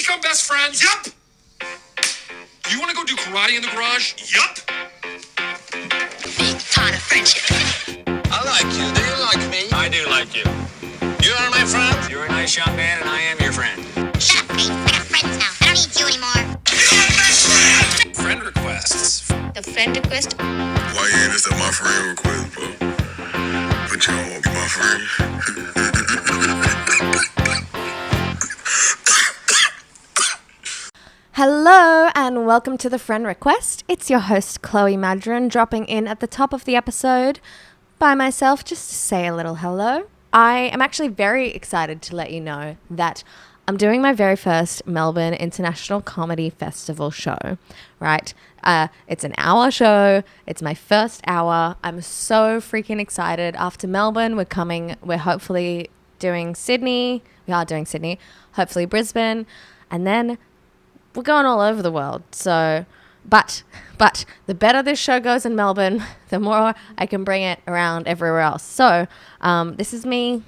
become best friends? Yup. Do you want to go do karate in the garage? Yup. Big part of friendship. I like you. Do you like me? I do like you. You are my friend? You're a nice young man, and I am your friend. Shut up, Pete. We're not friends now. I don't need you anymore. You're my best friend. Friend requests. The friend request? Why you ain't accept my friend request, bro? But you don't want to be my friend. Hello and welcome to the Friend Request. It's your host Chloe Madron dropping in at the top of the episode by myself just to say a little hello. I am actually very excited to let you know that I'm doing my very first Melbourne International Comedy Festival show, right? It's an hour show. It's my first hour. I'm so freaking excited. After Melbourne, we're hopefully doing Sydney. We are doing Sydney, hopefully Brisbane, and then we're going all over the world. So, but the better this show goes in Melbourne, the more I can bring it around everywhere else. So, this is me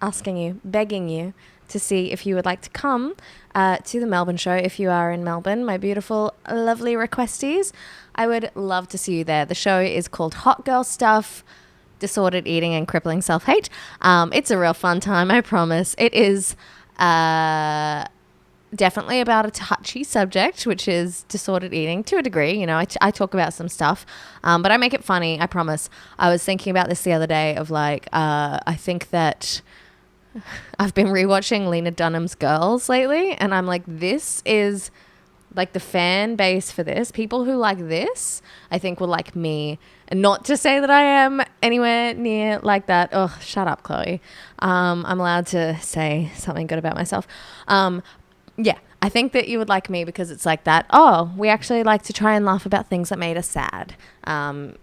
asking you, begging you to see if you would like to come to the Melbourne show. If you are in Melbourne, my beautiful, lovely requestees, I would love to see you there. The show is called Hot Girl Stuff, Disordered Eating and Crippling Self-Hate. It's a real fun time, I promise. It is definitely about a touchy subject, which is disordered eating to a degree. You know, I talk about some stuff, but I make it funny, I promise. I was thinking about this the other day of I think that I've been rewatching Lena Dunham's Girls lately, and I'm like, this is like the fan base for this. People who like this, I think will like me. And not to say that I am anywhere near like that. Oh, shut up, Chloe. I'm allowed to say something good about myself. Yeah, I think that you would like me because it's like that. Oh, we actually like to try and laugh about things that made us sad.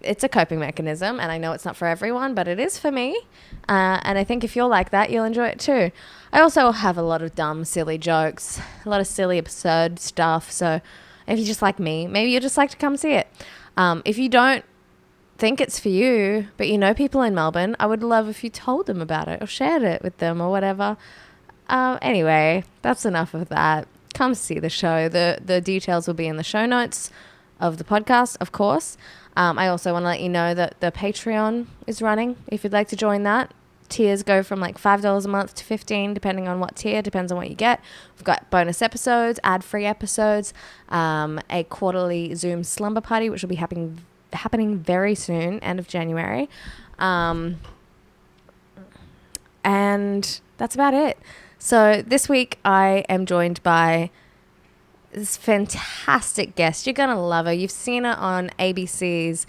It's a coping mechanism, and I know it's not for everyone, but it is for me. And I think if you're like that, you'll enjoy it too. I also have a lot of dumb, silly jokes, a lot of silly, absurd stuff. So if you just like me, maybe you'll just like to come see it. If you don't think it's for you, but you know people in Melbourne, I would love if you told them about it or shared it with them or whatever. Anyway, that's enough of that. Come see the show. The details will be in the show notes of the podcast, of course. I also want to let you know that the Patreon is running. If you'd like to join that, tiers go from like $5 a month to $15, depending on what tier, depends on what you get. We've got bonus episodes, ad-free episodes, a quarterly Zoom slumber party, which will be happening very soon, end of January. And that's about it. So this week I am joined by this fantastic guest. You're going to love her. You've seen her on ABC's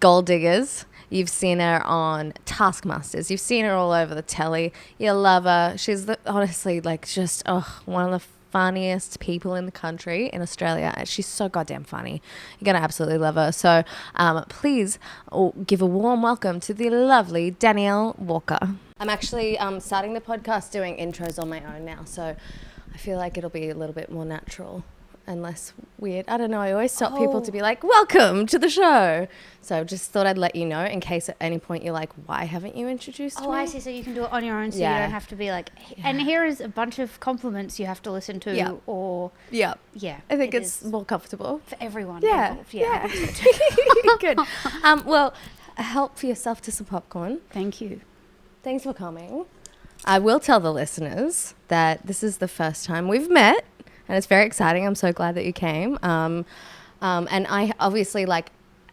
Gold Diggers. You've seen her on Taskmasters. You've seen her all over the telly. You'll love her. She's honestly like just one of the funniest people in the country, in Australia. She's so goddamn funny. You're going to absolutely love her. So please give a warm welcome to the lovely Danielle Walker. I'm actually starting the podcast doing intros on my own now, so I feel like it'll be a little bit more natural and less weird. I don't know. I always stop people to be like, welcome to the show. So just thought I'd let you know in case at any point you're like, why haven't you introduced me? Oh, I see. So you can do it on your own, so you don't have to be like, and here is a bunch of compliments you have to listen to, or... Yeah. Yeah. I think it's more comfortable. For everyone involved. Yeah. Good. Well, help yourself to some popcorn. Thank you. Thanks for coming. I will tell the listeners that this is the first time we've met, and it's very exciting. I'm so glad that you came. And I obviously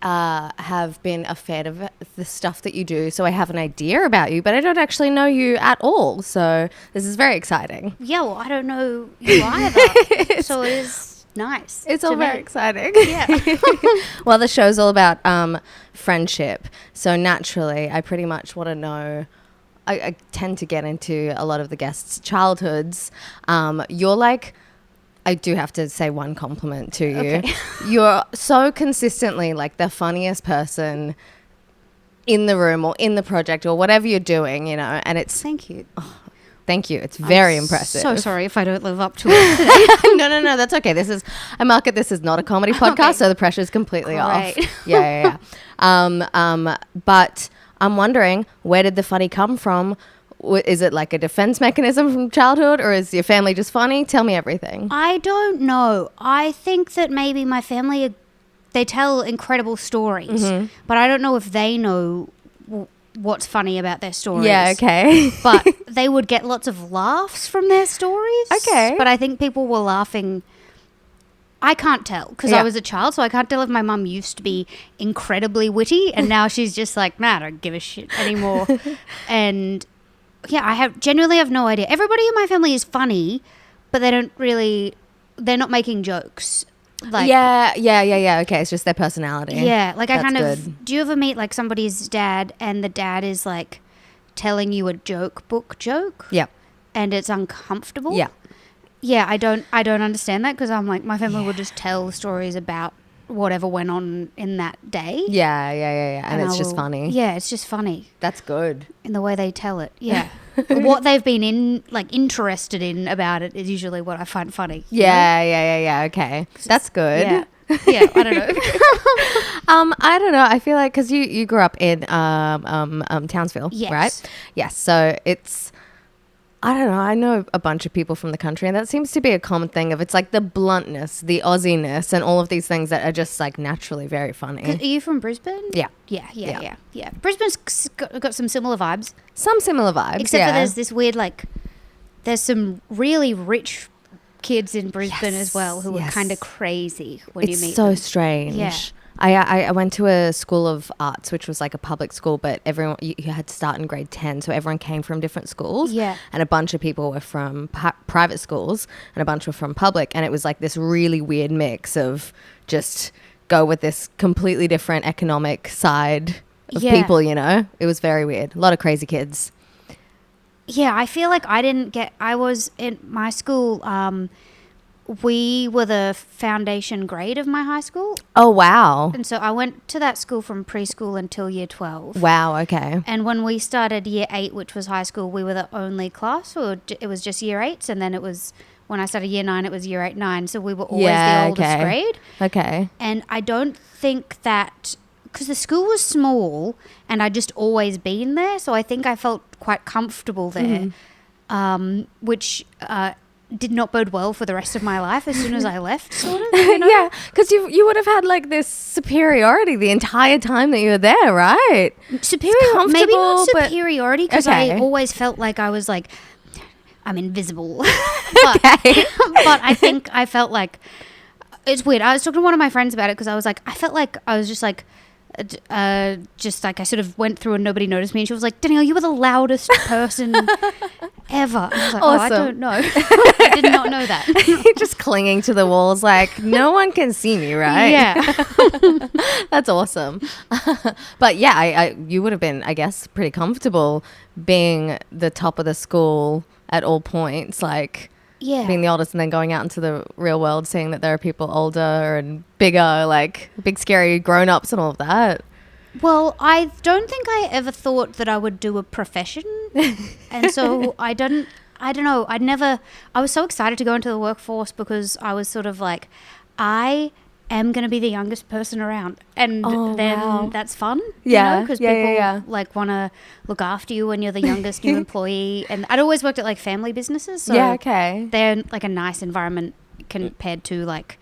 have been a fan of the stuff that you do, so I have an idea about you, but I don't actually know you at all. So this is very exciting. Yeah, well, I don't know you either, so it is nice. It's all very exciting. Yeah. Well, the show's all about friendship, so naturally I pretty much want to know. I tend to get into a lot of the guests' childhoods. You're like, I do have to say one compliment to you. Okay. You're so consistently like the funniest person in the room or in the project or whatever you're doing, you know, and it's... Thank you. Oh, thank you. It's very impressive. So sorry if I don't live up to it today. No, that's okay. I market this as not a comedy podcast, so the pressure is completely off. Yeah. But I'm wondering, where did the funny come from? is it like a defense mechanism from childhood, or is your family just funny? Tell me everything. I don't know. I think that maybe my family, they tell incredible stories, but I don't know if they know what's funny about their stories. Yeah, okay. But they would get lots of laughs from their stories. Okay. But I think people were laughing. I can't tell because I was a child, so I can't tell if my mum used to be incredibly witty and now she's just like, nah, I don't give a shit anymore. And yeah, I genuinely have no idea. Everybody in my family is funny, but they're not making jokes. Like, yeah. Okay, it's just their personality. yeah, like That's I kind good. of, do you ever meet like somebody's dad and the dad is like telling you a book joke? Yep. And it's uncomfortable? Yeah. Yeah, I don't understand that because I'm like, my family would just tell stories about whatever went on in that day. Yeah. And it's just funny. Yeah, it's just funny That's good. in the way they tell it. Yeah. What they've been interested in about it is usually what I find funny. you know? Yeah. Okay. That's good. Yeah. Yeah, I don't know. I don't know. I feel like because you grew up in Townsville, Yes. right? Yes. So it's, I don't know. I know a bunch of people from the country, and that seems to be a common thing. Of it's like the bluntness, the Aussiness, and all of these things that are just like naturally very funny. Are you from Brisbane? Yeah. Yeah. Brisbane's got some similar vibes. Some similar vibes, Except for there's this weird, like, there's some really rich kids in Brisbane as well who are kind of crazy when you meet It's so them. strange. Yeah. I went to a school of arts, which was like a public school, but everyone you had to start in grade 10, so everyone came from different schools. Yeah. And a bunch of people were from private schools, and a bunch were from public, and it was like this really weird mix of just go with this completely different economic side of people. You know, it was very weird. A lot of crazy kids. Yeah, I feel like I was in my school, we were the foundation grade of my high school. Oh wow! And so I went to that school from preschool until year 12. Wow. Okay. And when we started year 8, which was high school, we were the only class, or it was just year 8s. And then it was, when I started year 9, it was year 8, 9. So we were always the oldest grade. Okay. And I don't think that, because the school was small and I'd just always been there. So I think I felt quite comfortable there, which did not bode well for the rest of my life as soon as I left, sort of. You know? Yeah, because you would have had like this superiority the entire time that you were there, right? Maybe not comfortable, but- superiority, because Okay. I always felt like I was like, I'm invisible. but I think I felt like, it's weird. I was talking to one of my friends about it because I was like, I felt like I was just like I sort of went through and nobody noticed me, and she was like, Danielle, you were the loudest person ever. And I was like, Awesome. I don't know. I did not know that. You're just clinging to the walls like no one can see me, right? Yeah. That's awesome. But yeah, you would have been, I guess, pretty comfortable being the top of the school at all points, like Yeah. being the oldest and then going out into the real world, seeing that there are people older and bigger, like big scary grown-ups and all of that. Well, I don't think I ever thought that I would do a profession. And so I don't know. I was so excited to go into the workforce because I was sort of like, I am going to be the youngest person around. And then that's fun. Yeah. Because Yeah. people like want to look after you when you're the youngest new employee. And I'd always worked at like family businesses. So Yeah, okay. they're like a nice environment compared to like,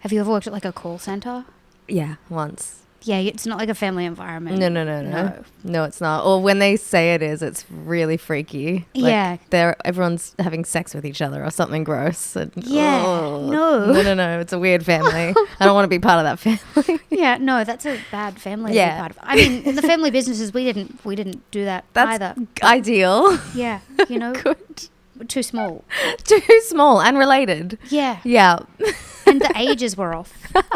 have you ever worked at like a call center? Yeah, once. Yeah, it's not like a family environment. No, it's not. Or when they say it is, it's really freaky. Like everyone's having sex with each other or something gross. And, Yeah, no. It's a weird family. I don't want to be part of that family. Yeah, no, that's a bad family to Yeah. be part of. I mean, in the family businesses, we didn't do that That's either. ideal. Yeah, you know, Good. too small. Too small and related. Yeah, Yeah. and the ages were off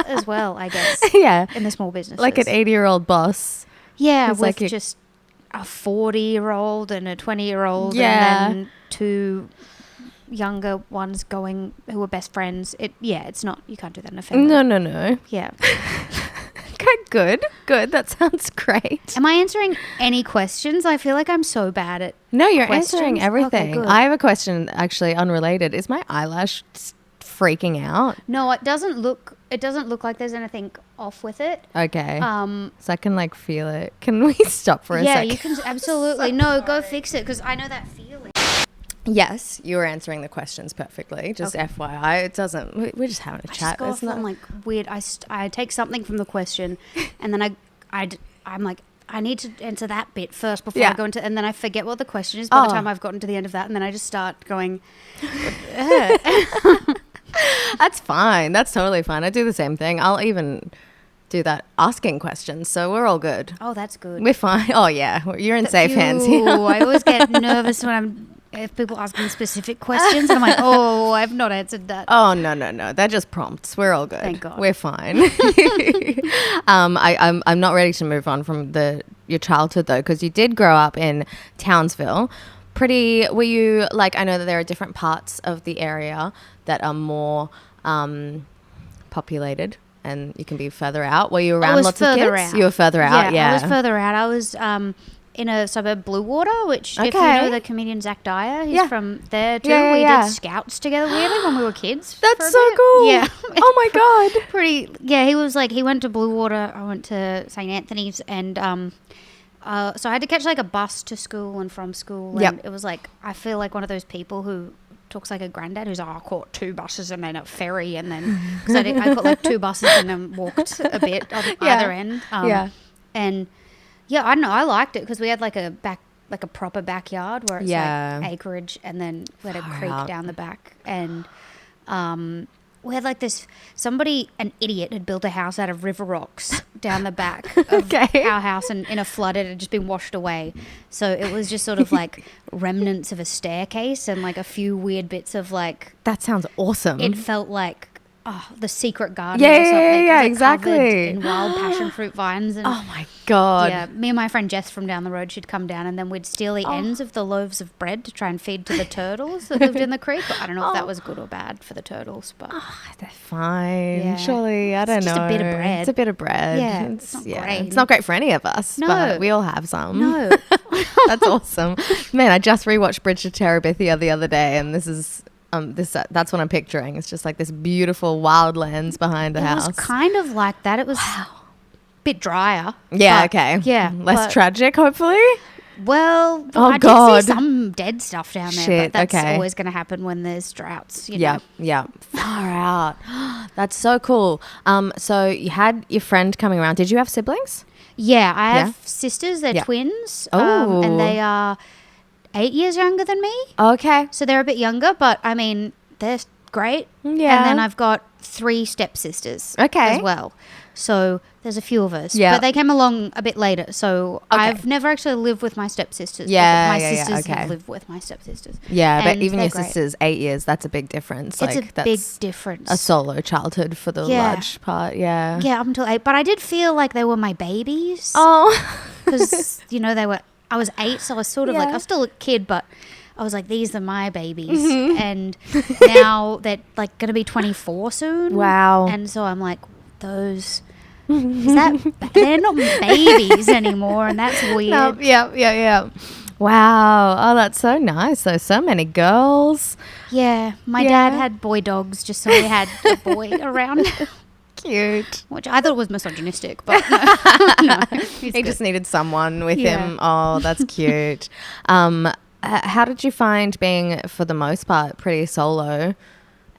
as well, I guess, Yeah. in the small businesses. Like an 80-year-old boss. yeah, who's with like just a 40-year-old and a 20-year-old, Yeah. and then two younger ones who were best friends. It's not. You can't do that in a family. No. Yeah. Okay, good. That sounds great. Am I answering any questions? I feel like I'm so bad at. No, you're Questions? answering everything. Okay, good. I have a question, actually unrelated. Is my eyelash freaking out? No, it doesn't look like there's anything off with it. Okay. So I can like feel it. Can we stop for a Yeah, second? you can absolutely. No, go fix it because I know that feeling. Yes, you were answering the questions perfectly. Just FYI, it doesn't. We're just having a I chat. just go It's off on like weird. I take something from the question, and then I'm like, I need to answer that bit first before I go into, and then I forget what the question is by the time I've gotten to the end of that, and then I just start going. That's fine. That's totally fine. I do the same thing. I'll even do that asking questions, so we're all good. Oh, that's good. We're fine. Oh yeah, you're in safe hands here. I always get nervous when if people ask me specific questions, and I'm like, oh, I've not answered that. Oh no, they're just prompts. We're all good. Thank God. We're fine. I'm not ready to move on from your childhood though, because you did grow up in Townsville. Were you like? I know that there are different parts of the area that are more populated, and you can be further out. Were you around lots of kids? Out. You were further out. Yeah, I was further out. I was in a suburb, Bluewater, which if you know the comedian Zach Dyer, he's from there too. We did scouts together weirdly when we were kids. That's so cool. Yeah. Oh my God. Pretty. Yeah, he was like, he went to Bluewater. I went to St. Anthony's, and so I had to catch like a bus to school and from school. And it was like, I feel like one of those people who talks like a granddad who's I caught 2 buses and then a ferry, and then because I caught like 2 buses and then walked a bit on either end. And yeah, I don't know. I liked it because we had like a proper backyard where it's like acreage, and then we had a creek down the back, and we had like an idiot had built a house out of river rocks down the back of our house, and in a flood it had just been washed away. So it was just sort of like remnants of a staircase and like a few weird bits of like. That sounds awesome. It felt like the secret garden or something. Yeah, like exactly. in wild passion fruit vines. And oh my God. Yeah, me and my friend Jess from down the road, she'd come down, and then we'd steal the ends of the loaves of bread to try and feed to the turtles that lived in the creek. But I don't know if that was good or bad for the turtles, but they're fine. Yeah. Surely, I don't know. Just a bit of bread. It's a bit of bread. Yeah, it's not great. It's not great for any of us. No. But we all have some. No. That's awesome. Man, I just rewatched Bridge to Terabithia the other day, and this is that's what I'm picturing. It's just like this beautiful wildlands behind the house. It was kind of like that. It was a bit drier. Yeah, but, okay. Yeah. Less tragic, hopefully. Well, oh I God. did see some dead stuff down there, Shit, but that's okay. always going to happen when there's droughts. You know? Yeah. Far out. That's so cool. So you had your friend coming around. Did you have siblings? Yeah, I have sisters. They're twins. And they are 8 years younger than me. Okay. So they're a bit younger, but I mean, they're great. Yeah. And then I've got 3 stepsisters as well. So there's a few of us. Yeah. But they came along a bit later. So I've never actually lived with my stepsisters. Yeah. My sisters have lived with my stepsisters. Yeah, but And even your they're great. sister's 8 years, that's a big difference. It's like, a big difference. A solo childhood for the large part, yeah. Yeah, up until 8. But I did feel like they were my babies. Oh. Because, I was 8, so I was sort of like, I was still a kid, but I was like, these are my babies. Mm-hmm. And now they're like going to be 24 soon. Wow. And so I'm like, they're not babies anymore, and that's weird. No, yeah. Wow. Oh, that's so nice. So many girls. Yeah, my dad had boy dogs just so he had a boy around. Cute. Which I thought was misogynistic, but no. He just needed someone with him. Oh, that's cute. How did you find being, for the most part, pretty solo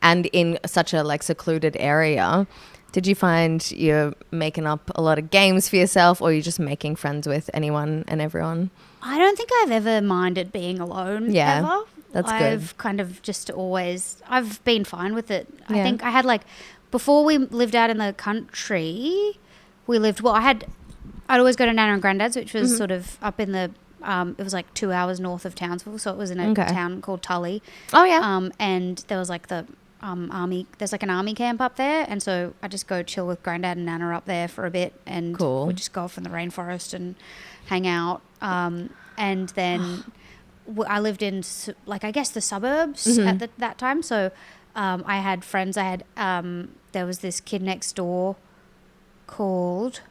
and in such a like secluded area? Did you find you're making up a lot of games for yourself, or you're just making friends with anyone and everyone? I don't think I've ever minded being alone. Yeah, ever. that's good. I've kind of just I've been fine with it. I think I had like, before we lived out in the country, I'd always go to Nana and Granddad's, which was sort of up in the, it was like 2 hours north of Townsville. So it was in a town called Tully. Oh, yeah. And there was like the army, there's like an army camp up there. And so I just go chill with Granddad and Nana up there for a bit. And we just go off in the rainforest and hang out. And then I lived in like, I guess the suburbs at that time. So I had friends. There was this kid next door called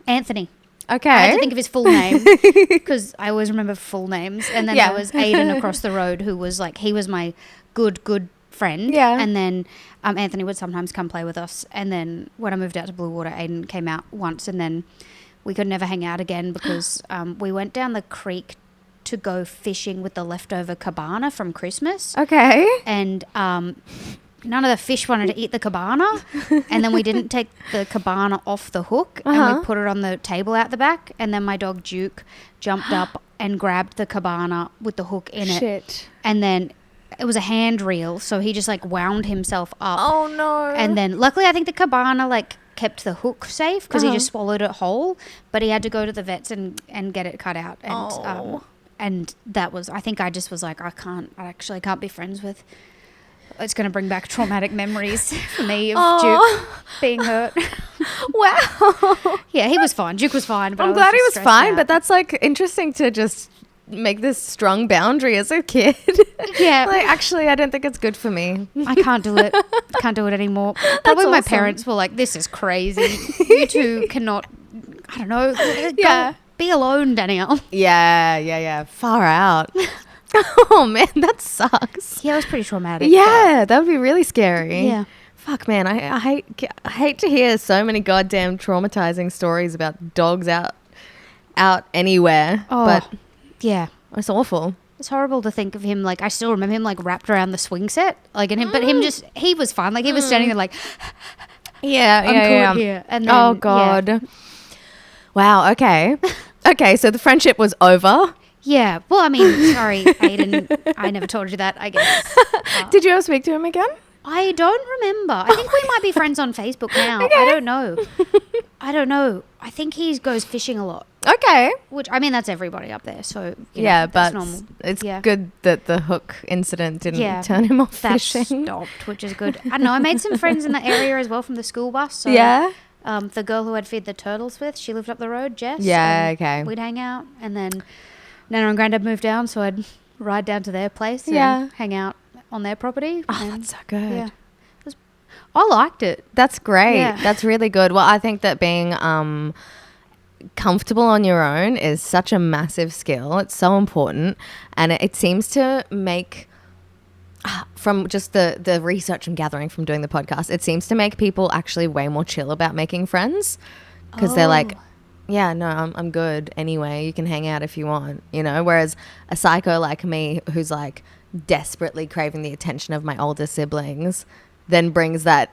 Anthony. Okay. I had to think of his full name because I always remember full names. And then there was Aiden across the road who was like, he was my good friend. Yeah. And then Anthony would sometimes come play with us. And then when I moved out to Blue Water, Aiden came out once, and then we could never hang out again because we went down the creek to go fishing with the leftover cabana from Christmas. Okay. And none of the fish wanted to eat the cabana. And then we didn't take the cabana off the hook, and we put it on the table out the back. And then my dog Duke jumped up and grabbed the cabana with the hook in it. Shit. And then it was a hand reel, so he just like wound himself up. Oh no. And then luckily I think the cabana like kept the hook safe because he just swallowed it whole, but he had to go to the vets and get it cut out. And and that was, I think I just was like, I actually can't be friends with. It's going to bring back traumatic memories for me of Duke being hurt. Wow. Yeah, he was fine. Duke was fine. But I'm glad he was fine, but that's like interesting to just make this strong boundary as a kid. Yeah. Like, actually, I don't think it's good for me. I can't do it. Can't do it anymore. Probably my awesome. parents were like, this is crazy. You two cannot, I don't know. Yeah. Be alone, Danielle. Yeah. Far out. Oh, man, that sucks. Yeah, it was pretty traumatic. Yeah, that would be really scary. Yeah. Fuck, man, I hate to hear so many goddamn traumatizing stories about dogs out anywhere. Oh, but yeah. it's awful. It's horrible to think of him, like, I still remember him, like, wrapped around the swing set. Like, and him, but him just, he was fine. Like, he was standing there, like, Yeah, I'm caught here. And then, oh, God. Yeah. Wow, okay. Okay, so the friendship was over. Yeah. Well, I mean, sorry, Aiden. I never told you that, I guess. Did you ever speak to him again? I don't remember. I think we might be friends on Facebook now. Okay. I don't know. I think he goes fishing a lot. Okay. Which, I mean, that's everybody up there. So, you know, Yeah, that's but normal. it's Yeah. good that the hook incident didn't turn him off That fishing. stopped, which is good. I don't know. I made some friends in the area as well from the school bus. So, Yeah? the girl who I'd feed the turtles with, she lived up the road, Jess. Yeah, and okay. We'd hang out. And then Nana and Grandad moved down, so I'd ride down to their place Yeah. and hang out on their property. Oh, and that's so good. Yeah. I liked it. That's great. Yeah. That's really good. Well, I think that being comfortable on your own is such a massive skill. It's so important. And it seems to make, from just the research I'm gathering from doing the podcast, it seems to make people actually way more chill about making friends because they're like, yeah, no, I'm good anyway. You can hang out if you want, you know? Whereas a psycho like me who's like desperately craving the attention of my older siblings then brings that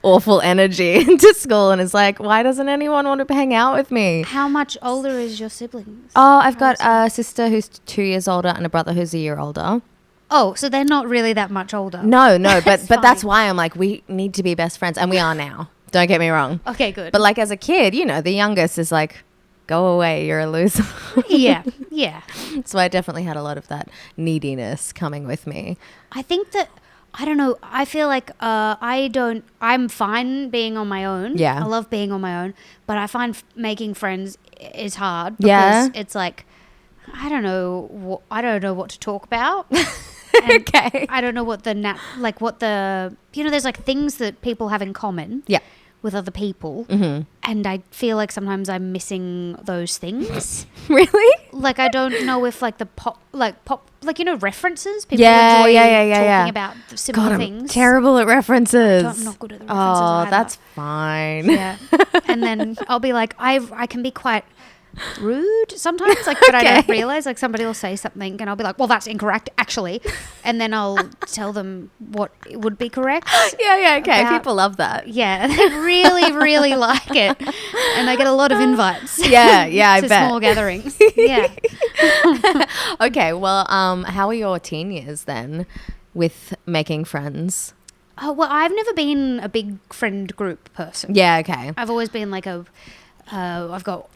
awful energy into school and is like, why doesn't anyone want to hang out with me? How much older is your siblings? Oh, I've got a sister who's 2 years older and a brother who's a year older. Oh, so they're not really that much older. No, but that's fine. why I'm like, we need to be best friends. And we are now. Don't get me wrong. Okay, good. But like as a kid, you know, the youngest is like, go away, you're a loser. yeah. So I definitely had a lot of that neediness coming with me. I think that, I don't know, I feel like I'm fine being on my own. Yeah. I love being on my own, but I find making friends is hard because Yeah. it's like, I don't know what to talk about. Okay. I don't know what there's like things that people have in common. Yeah. With other people, Mm-hmm. and I feel like sometimes I'm missing those things. Really? Like I don't know if like references. People Yeah, enjoy yeah. talking about similar God, I'm things. terrible at references. I'm not good at the references. Oh, either. that's fine. Yeah. And then I'll be like, I can be quite rude sometimes, like, but I don't Okay. realize, like, somebody will say something and I'll be like, well, that's incorrect actually, and then I'll tell them what would be correct. Yeah, okay. About- People love that. Yeah, they really, really like it, and I get a lot of invites. Yeah, I to bet. small gatherings. Yeah. Okay, well, how are your teen years then with making friends? Oh well, I've never been a big friend group person. Yeah, okay. I've always been like I've got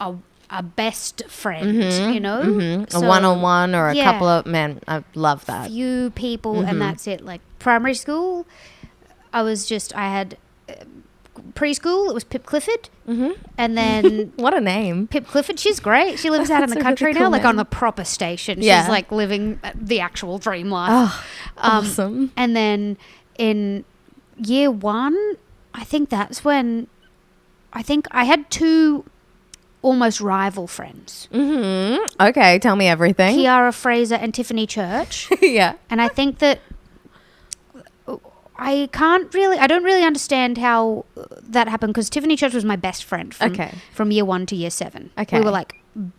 a best friend, you know, A So, one-on-one or a yeah. couple of men. I love that. few people, Mm-hmm. and that's it. Like primary school, I had preschool. It was Pip Clifford, and then What a name. Pip Clifford, she's great. She lives out in That's the a country really now, cool like name. on the proper station. Yeah. She's like living the actual dream life. Oh, awesome. And then in year one, I think that's when I had two almost rival friends, Okay, tell me everything. Kiara Fraser and Tiffany Church. Yeah. And I think that I don't really understand how that happened because Tiffany Church was my best friend from year 1 to year 7. Okay. We were like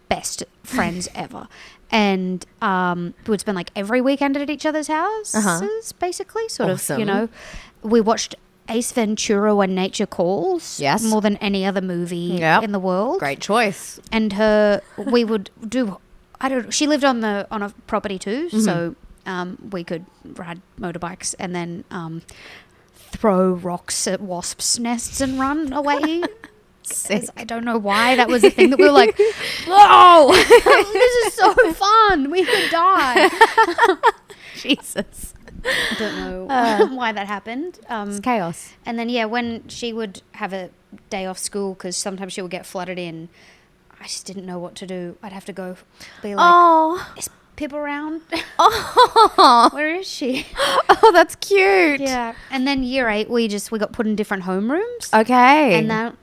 best friends ever. And we would spend like every weekend at each other's houses, basically. Sort of, you Awesome. know. We watched Ace Ventura When Nature Calls. Yes. More than any other movie Yep. in the world. Great choice. And we would do, she lived on a property too. So we could ride motorbikes and then throw rocks at wasps' nests and run away. I don't know why that was a thing that we were like, whoa, this is so fun. We could die. Jesus. I don't know why that happened. It's chaos. And then, when she would have a day off school, because sometimes she would get flooded in, I just didn't know what to do. I'd have to go be like, is Pip around? Oh. Where is she? Oh, that's cute. Yeah. And then year 8, we got put in different homerooms. Okay. And that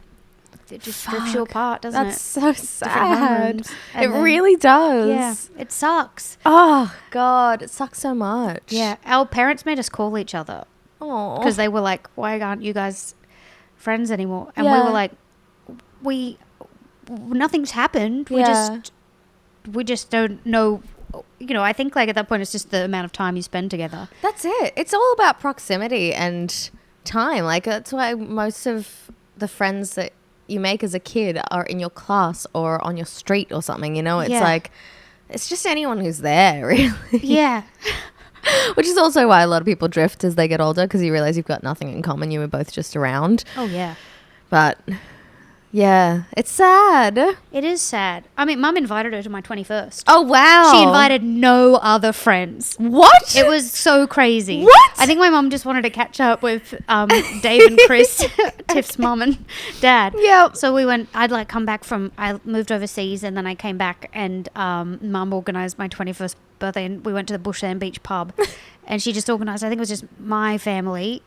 it just strips you apart, doesn't That's it? so Different sad. homerooms. It And then- really does. Yeah. It sucks. Oh, God. It sucks so much. Yeah. Our parents made us call each other Oh. because they were like, why aren't you guys friends anymore? And we Yeah. were like, nothing's happened. Yeah. We just don't know. You know, I think like at that point it's just the amount of time you spend together. That's it. It's all about proximity and time. Like, that's why most of the friends that you make as a kid are in your class or on your street or something, you know? It's Yeah. like, it's just anyone who's there, really. Yeah. Which is also why a lot of people drift as they get older, because you realize you've got nothing in common. You were both just around. Oh, yeah. But yeah, it's sad. It is sad. I mean, Mum invited her to my 21st. Oh, wow. She invited no other friends. What? It was so crazy. What? I think my mum just wanted to catch up with Dave and Chris, Tiff's mum and dad. Yep. So I moved overseas and then I came back and Mum organised my 21st birthday and we went to the Bushland Beach pub and she just organised, I think it was just my family.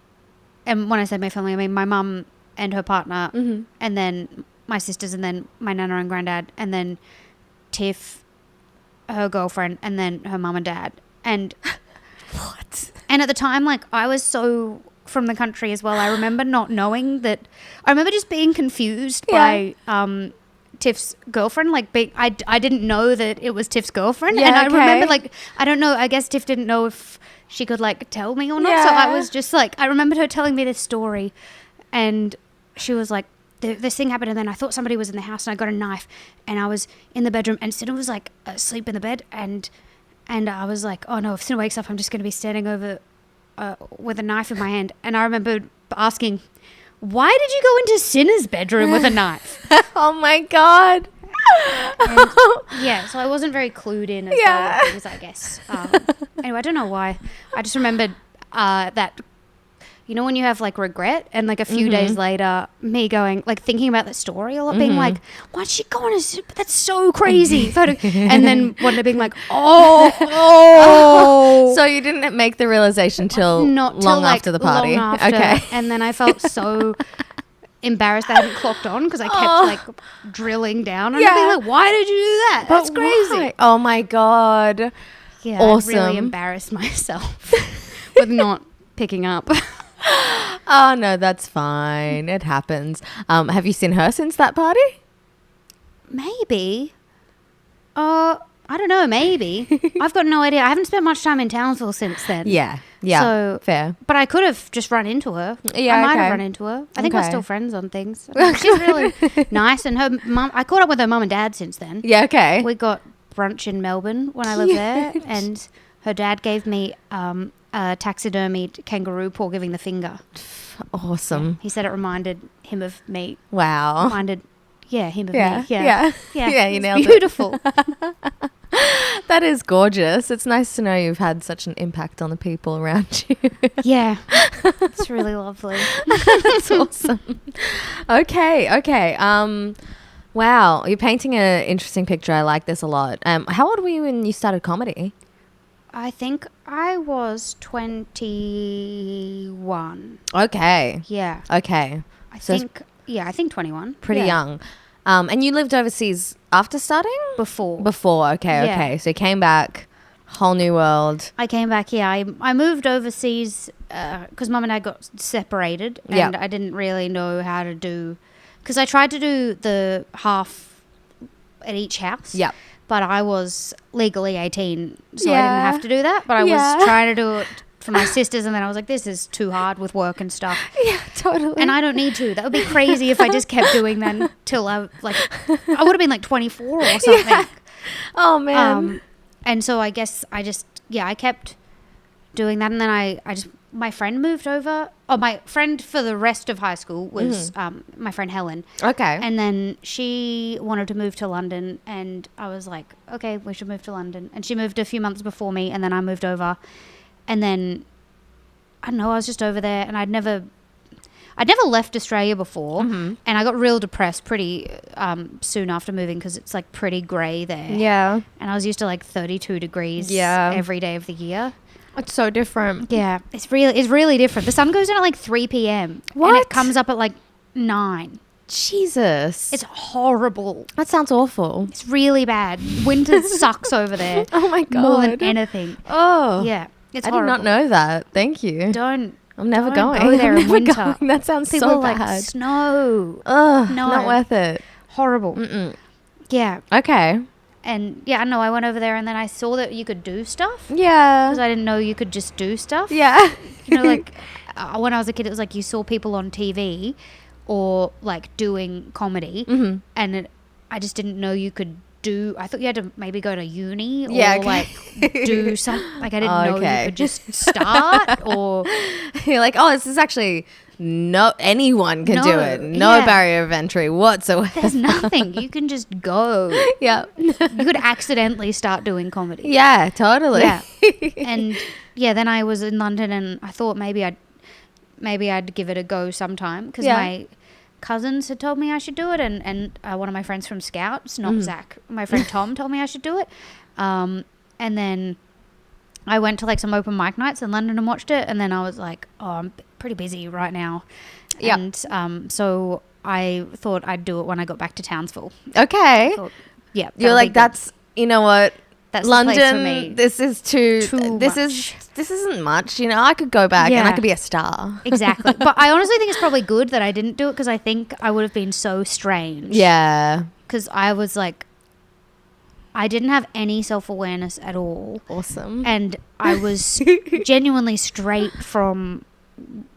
And when I said my family, I mean my mum and her partner and then my sisters and then my nana and granddad and then Tiff, her girlfriend and then her mum and dad. And What? and at the time, like, I was so from the country as well. I remember not knowing that. I remember just being confused by Tiff's girlfriend. Like, I didn't know that it was Tiff's girlfriend. Yeah, and I okay. remember, like, I don't know. I guess Tiff didn't know if she could, like, tell me or not. So I Yeah. was just, like, I remembered her telling me this story. And she was like, this thing happened. And then I thought somebody was in the house. And I got a knife. And I was in the bedroom. And Sidney was, like, asleep in the bed. And I was like, oh no, if Sidney wakes up, I'm just going to be standing over with a knife in my hand. And I remember asking, why did you go into Sinner's bedroom with a knife? Oh, my God. And, yeah, so I wasn't very clued in as Yeah. well things, I guess. Anyway, I don't know why. I just remembered that, you know, when you have like regret and like a few days later, me going, like thinking about the story a lot, being like, why'd she go on a, that's so crazy. And then one day being like, oh. So you didn't make the realization till Not long till, like, after the party. long after. Okay. And then I felt so embarrassed that I hadn't clocked on because I kept like drilling down and Yeah. being like, why did you do that? That's But crazy. why? Oh my God. Yeah, Awesome. I really embarrassed myself with not picking up. Oh no, that's fine. It happens. Have you seen her since that party? Maybe. I don't know, maybe. I've got no idea. I haven't spent much time in Townsville since then. Yeah. Yeah. So- fair. But I could have just run into her. Yeah, I might okay. have run into her. I think we're Okay. still friends on things. She's really nice. And her mum, I caught up with her mum and dad since then. Yeah, okay. We got brunch in Melbourne when I lived there. Cute. And her dad gave me a taxidermied kangaroo paw giving the finger. Awesome. He said it reminded him of me. Wow. Reminded, him of Yeah. me. Yeah. Yeah, you It's nailed it. beautiful. That is gorgeous. It's nice to know you've had such an impact on the people around you. Yeah. It's really lovely. That's awesome. Okay. Wow, you're painting an interesting picture. I like this a lot. How old were you when you started comedy? I think I was 21. Okay. Yeah. Okay. I So it's think 21. pretty Yeah. young. And you lived overseas after starting? Before. Okay. Yeah. So you came back, whole new world. I came back here. I moved overseas because mum and dad got separated, and Yep. I didn't really know how to do, because I tried to do the half at each house. Yep. But I was legally 18, so I Yeah. didn't have to do that. But I Yeah. was trying to do it for my sisters, and then I was like, this is too hard with work and stuff. Yeah, totally. And I don't need to. That would be crazy if I just kept doing that till I would have been like 24 or something. Yeah. Oh man. And so I guess I kept doing that. And then my friend moved over. Oh, my friend for the rest of high school was my friend Helen. Okay. And then she wanted to move to London, and I was like, okay, we should move to London. And she moved a few months before me, and then I moved over. And then, I don't know, I was just over there, and I'd never left Australia before, and I got real depressed pretty soon after moving, because it's like pretty grey there. yeah. And I was used to like 32 degrees Yeah. every day of the year. It's so different. Yeah, it's really different. The sun goes down at like 3 p.m. and What? it comes up at like 9. Jesus. It's horrible. That sounds awful. It's really bad. Winter sucks over there. Oh my God. More than anything. Oh. Yeah, it's I horrible. did not know that. Thank you. Don't. I'm never don't going. go there I'm in never winter. going. That sounds People so are like bad. snow. Ugh, No. not worth it. Horrible. Yeah, Okay. and yeah, I know. I went over there, and then I saw that you could do stuff, Yeah. because I didn't know you could just do stuff. Yeah. You know, like when I was a kid, it was like you saw people on TV or like doing comedy, and I just didn't know you could do. I thought you had to maybe go to uni or Yeah, okay. like do something. Like I didn't know Okay. you could just start or You're like, oh, this is actually anyone can do No, it. No yeah. barrier of entry whatsoever. there's nothing. You can just go. Yeah. You could accidentally start doing comedy. Yeah, totally. Yeah. And yeah, then I was in London, and I thought maybe I'd give it a go sometime, because Yeah. my cousins had told me I should do it, and one of my friends from Scouts, not Zach, my friend Tom, told me I should do it. And then I went to like some open mic nights in London and watched it, and then I was like, oh, I'm pretty busy right now. Yep. And so I thought I'd do it when I got back to Townsville. Okay. Thought, yeah, You're like, that's, you know what? That's the place for London, me. this is too much. this isn't much. You know, I could go back and I Yeah. could be a star. Exactly. But I honestly think it's probably good that I didn't do it, because I think I would have been so strange. Yeah. Because I was like, I didn't have any self-awareness at all. Awesome. And I was genuinely straight from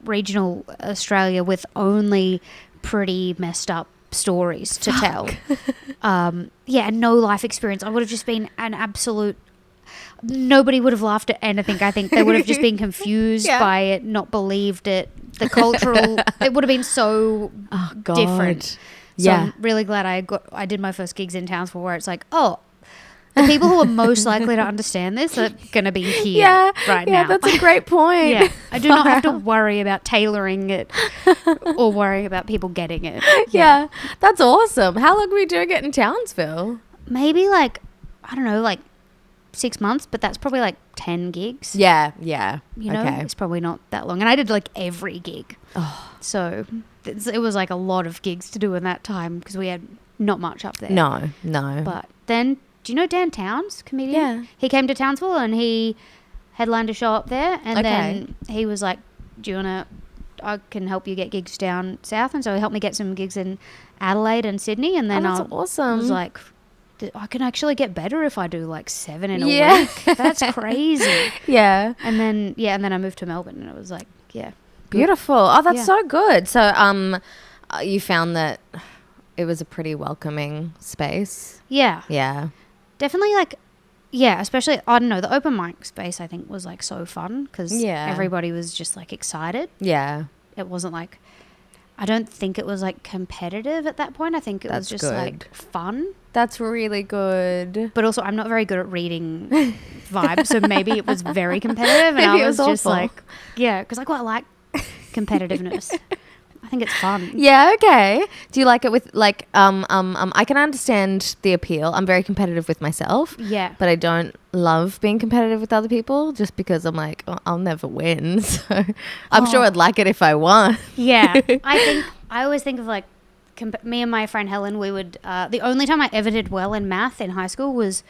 regional Australia with only pretty messed up stories to tell. Yeah, and no life experience. I would have just been an absolute... Nobody would have laughed at anything. I think they would have just been confused Yeah. by it, not believed it. The cultural... It would have been so Oh, God. different. So Yeah. I'm really glad I did my first gigs in Townsville, where it's like, oh, the people who are most likely to understand this are going to be here Yeah. right yeah, now. that's a great point. Yeah, I do not have to worry about tailoring it or worrying about people getting it. Yeah. That's awesome. How long were you doing it in Townsville? Maybe like, I don't know, like 6 months, but that's probably like 10 gigs. Yeah. Yeah. You know, okay. it's probably not that long. And I did like every gig. Oh. So it was like a lot of gigs to do in that time, because we had not much up there. No. No. But then, do you know Dan Towns, comedian? Yeah. He came to Townsville and he headlined a show up there. And then he was like, do you want to, I can help you get gigs down south. And so he helped me get some gigs in Adelaide and Sydney. And then that's I awesome. was like, I can actually get better if I do like 7 in a Yeah. week. That's crazy. Yeah. And then I moved to Melbourne, and it was like, yeah. Beautiful. Oh, that's Yeah. so good. So, you found that it was a pretty welcoming space. Yeah. Yeah. Definitely like, yeah, especially, I don't know, the open mic space I think was like so fun, because Yeah. everybody was just like excited. Yeah. It wasn't like, I don't think it was like competitive at that point. I think it That's was just like good. fun. That's really good. But also, I'm not very good at reading vibes, so maybe it was very competitive, and Maybe I it was was just awful. like, yeah, because I quite like competitiveness. I think it's fun. Yeah, okay. Do you like it with like I can understand the appeal. I'm very competitive with myself. Yeah. But I don't love being competitive with other people, just because I'm like, oh, I'll never win. So I'm sure I'd like it if I won. Yeah, I always think of like me and my friend Helen. We would the only time I ever did well in math in high school was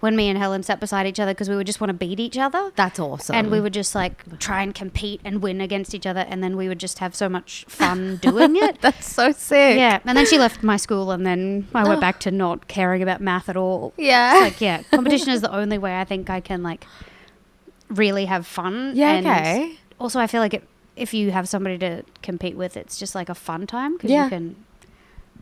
when me and Helen sat beside each other because we would just want to beat each other. That's awesome. And we would just like try and compete and win against each other, and then we would just have so much fun doing it. That's so sick. Yeah, and then she left my school, and then I went back to not caring about math at all. Yeah. It's like, yeah, competition is the only way I think I can like really have fun. Yeah, and okay. Also, I feel like if you have somebody to compete with, it's just like a fun time because Yeah. you can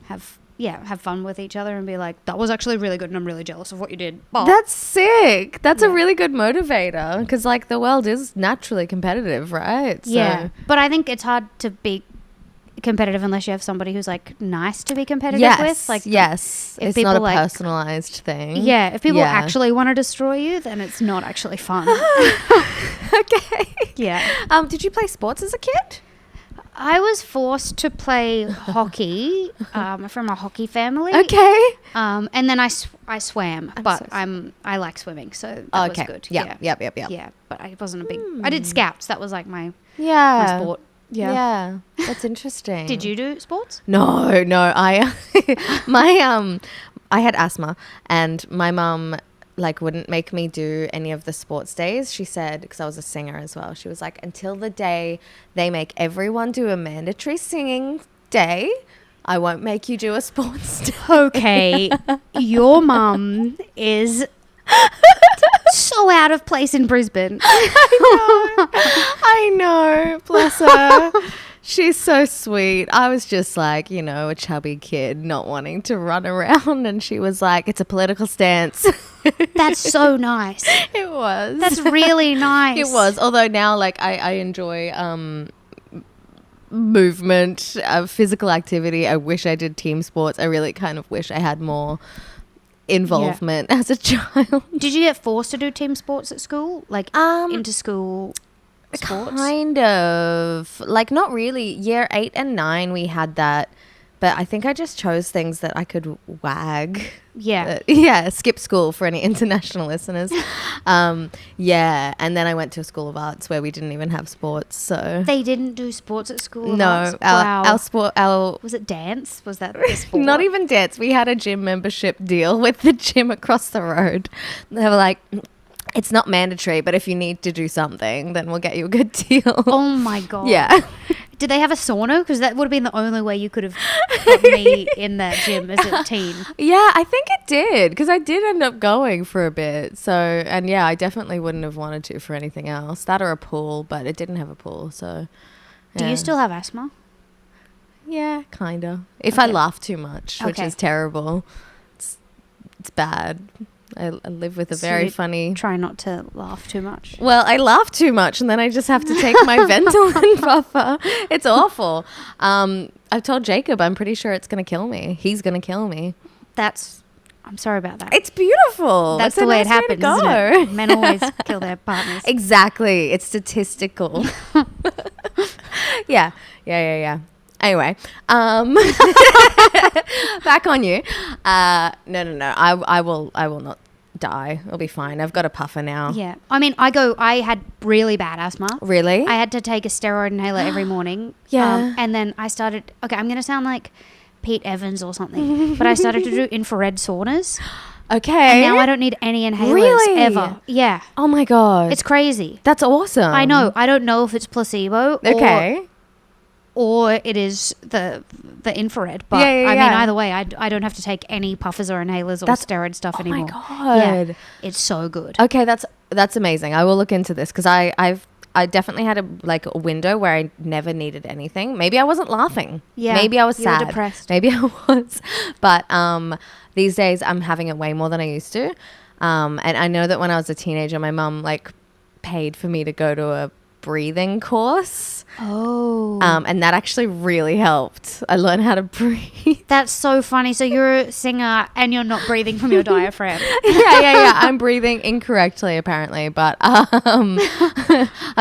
have fun with each other and be like, that was actually really good and I'm really jealous of what you did. But That's sick. That's a really good motivator because, like, the world is naturally competitive, right? So, yeah, but I think it's hard to be competitive unless you have somebody who's like nice to be competitive yes, with. Like, yes, if it's people not a like- personalized thing. yeah, if people Yeah. actually want to destroy you, then it's not actually fun. Okay. Yeah. Did you play sports as a kid? I was forced to play hockey from a hockey family. Okay. And then I swam, I'm but so I like swimming, so that Okay. was good. Yeah. Yep. Yeah, but I wasn't a big. I did scouts. That was like my Yeah. sport. Yeah. Yeah. That's interesting. Did you do sports? No. I I had asthma, and my mum like wouldn't make me do any of the sports days. She said, because I was a singer as well, she was like, until the day they make everyone do a mandatory singing day, I won't make you do a sports day. Okay, your mum is so out of place in Brisbane. I know, bless her. She's so sweet. I was just like, you know, a chubby kid not wanting to run around, and she was like, it's a political stance. That's so nice. It was. That's really nice. It was. Although now, like, I enjoy movement, physical activity. I wish I did team sports. I really kind of wish I had more involvement as a child. Did you get forced to do team sports at school? Like inter school sports? Kind of. Like, not really. Year 8 and 9 we had that, but I think I just chose things that I could wag. Yeah. Yeah, skip school for any international listeners. Yeah, and then I went to a school of arts where we didn't even have sports, so They didn't do sports at school. no, Wow. our sport, our Was it dance? Was that the sport? not even dance. We had a gym membership deal with the gym across the road. They were like, it's not mandatory, but if you need to do something, then we'll get you a good deal. Oh my god. Yeah. Did they have a sauna? Because that would have been the only way you could have got me in that gym as a teen. Yeah, I think it did, because I did end up going for a bit. So, and yeah, I definitely wouldn't have wanted to for anything else. That or a pool, but it didn't have a pool, so. Do yeah. you still have asthma? Yeah, kind of. If I Okay. laugh too much, which Okay. is terrible. It's bad. I live with a So very you funny... Try not to laugh too much. Well, I laugh too much, and then I just have to take my Ventolin buffer. It's awful. I've told Jacob I'm pretty sure it's going to kill me. He's going to kill me. I'm sorry about that. It's beautiful. That's It's a the way nice it happens, to isn't go. it? Men always kill their partners. Exactly. It's statistical. Yeah. Anyway, back on you. No. I will not die. I'll be fine. I've got a puffer now. Yeah. I mean, I had really bad asthma. Really? I had to take a steroid inhaler every morning. Yeah. And then I started, okay, I'm going to sound like Pete Evans or something, but I started to do infrared saunas. Okay. And now I don't need any inhalers Really? ever. Yeah. Oh my God. It's crazy. That's awesome. I know. I don't know if it's placebo Okay. or it is the infrared. But Yeah, I yeah. mean, either way, I don't have to take any puffers or inhalers or That's- steroid stuff Oh my anymore. God. Yeah. It's so good. Okay, that's amazing. I will look into this because I definitely had a window where I never needed anything. Maybe I wasn't laughing. Yeah, Maybe I was you were sad. depressed. Maybe I was. But these days I'm having it way more than I used to. And I know that when I was a teenager, my mum paid for me to go to a breathing course. Oh. And that actually really helped. I learned how to breathe. That's so funny. So you're a singer and you're not breathing from your diaphragm. yeah. I'm breathing incorrectly apparently, but I'm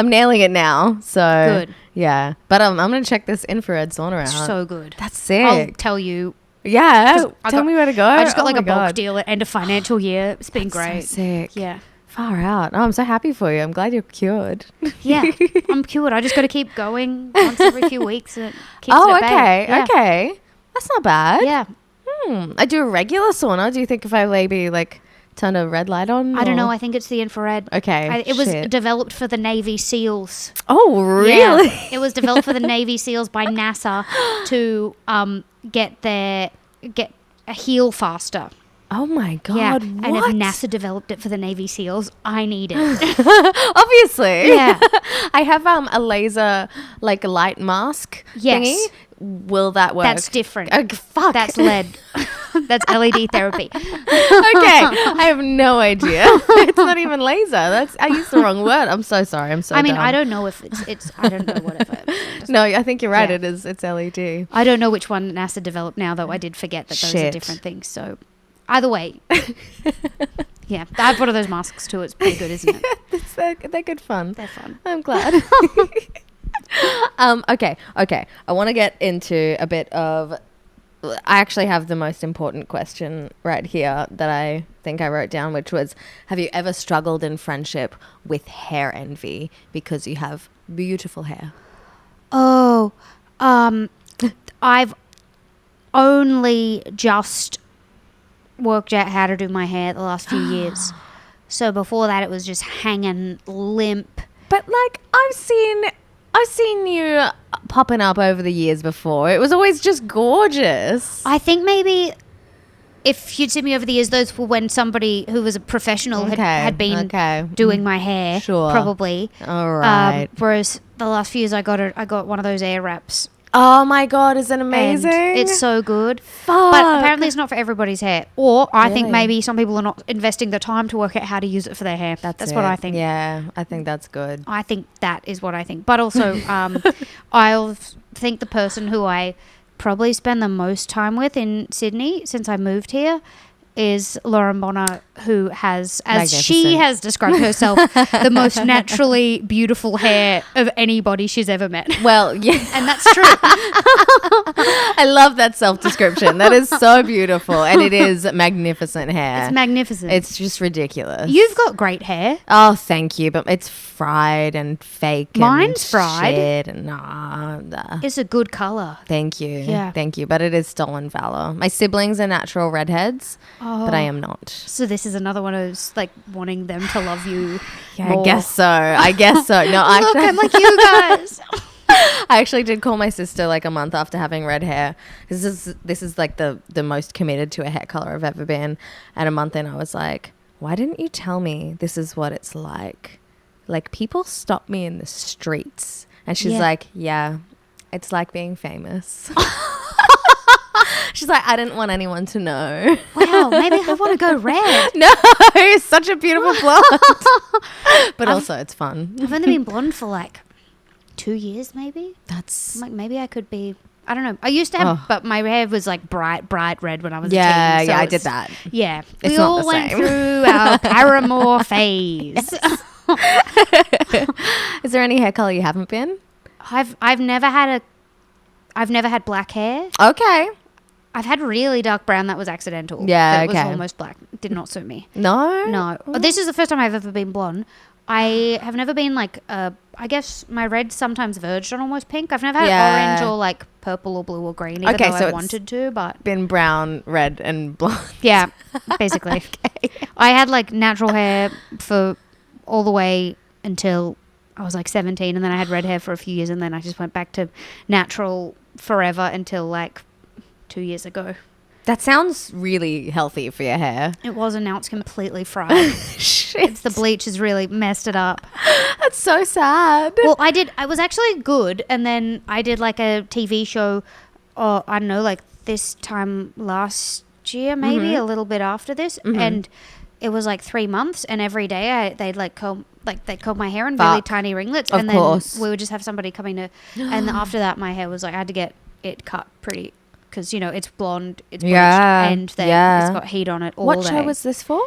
nailing it now. So Good. Yeah, but I'm gonna check this infrared sauna out. So good. That's sick. I'll tell you. Yeah, I tell got- me where to go. I just got Oh like my a bulk God. deal at end of financial year. It's been That's so great. sick. Yeah. Far out. Oh, I'm so happy for you. I'm glad you're cured. Yeah. I'm cured. I just got to keep going once every few weeks. And it keeps Oh, it at bay. okay. Yeah. Okay. That's not bad. Yeah. I do a regular sauna. Do you think if I maybe Turn a red light on? I don't know. or- I think it's the infrared. Okay, It was shit. developed for the Navy SEALs. Oh, really? Yeah. It was developed for the Navy SEALs by NASA to get a heal faster. Oh my god! Yeah, What? and if NASA developed it for the Navy SEAls, I need it. Obviously. Yeah. I have a laser like light mask Yes. thingy. Will that work? That's different. Oh, fuck. That's LED. That's LED therapy. Okay. I have no idea. It's not even laser. I used the wrong word. I'm so sorry. I'm so I mean, dumb. I don't know if it's I don't know, whatever. No, I think you're right. Yeah. It is. It's LED. I don't know which one NASA developed now, though. I did forget that those are Shit. different things. So, either way, yeah, I have one of those masks too. It's pretty good, isn't it? They're good fun. They're fun. I'm glad. Okay. I want to get into a bit of. I actually have the most important question right here that I think I wrote down, which was, have you ever struggled in friendship with hair envy because you have beautiful hair? Oh, I've only just worked out how to do my hair the last few years. So before that, it was just hanging limp. But like I've seen you popping up over the years before. It was always just gorgeous. I think maybe if you'd seen me over the years, those were when somebody who was a professional had been doing my hair. Sure. Probably. All right. Whereas the last few years, I got one of those air wraps. Oh my god, is it amazing? And it's so good. Fuck. But apparently it's not for everybody's hair. Or I think Really? maybe some people are not investing the time to work out how to use it for their hair. That's what it. I think. Yeah, I think that's good. I think that is what I think. But also, I think the person who I probably spend the most time with in Sydney since I moved here is Lauren Bonner, who has, as she Magnificent. has described herself, the most naturally beautiful hair of anybody she's ever met. Well, yeah. And that's true. I love that self-description. That is so beautiful. And it is magnificent hair. It's magnificent. It's just ridiculous. You've got great hair. Oh, thank you. But it's fried and fake. Mine's and fried. Shit and nah. It's a good colour. Thank you. Yeah. Thank you. But it is stolen valor. My siblings are natural redheads, but I am not. So this is another one of those, like, wanting them to love you Yeah, more. I guess so. No, Look, I'm like you guys. I actually did call my sister like a month after having red hair. This is like the most committed to a hair color I've ever been. And a month in, I was like, why didn't you tell me this is what it's like? Like, people stop me in the streets. And she's Yeah. like, yeah, it's like being famous. She's like, I didn't want anyone to know. Wow, maybe I want to go red. No, it's such a beautiful blonde. But also, it's fun. I've only been blonde for like 2 years, maybe. That's I'm like, maybe I could be. I don't know. I used to have, but my hair was like bright red when I was a yeah, teen. So yeah. I it's- did that. Yeah, It's we not all the went same. through our paramour phase. Is there any hair color you haven't been? I've never had black hair. Okay. I've had really dark brown that was accidental. Yeah, It was okay. almost black. Did not suit me. No. No. This is the first time I've ever been blonde. I have never been like, I guess my red sometimes verged on almost pink. I've never had Yeah. orange or like purple or blue or green, even Okay, though so I it's- wanted to, but Been brown, red, and blonde. yeah, basically. I had like natural hair for all the way until I was like 17, and then I had red hair for a few years, and then I just went back to natural forever until like 2 years ago. That sounds really healthy for your hair. It was, and now it's completely fried. Shit. It's the bleach has really messed it up. That's so sad. Well, I was actually good, and then I did like a TV show, I don't know, like this time last year, maybe a little bit after this, and it was like 3 months, and every day they'd comb my hair in really Fuck. tiny ringlets, Of and then course. we would just have somebody coming to, and after that my hair was like I had to get it cut pretty. Because, it's blonde, it's bleached, Yeah, and then yeah. it's got heat on it all What day. show was this for?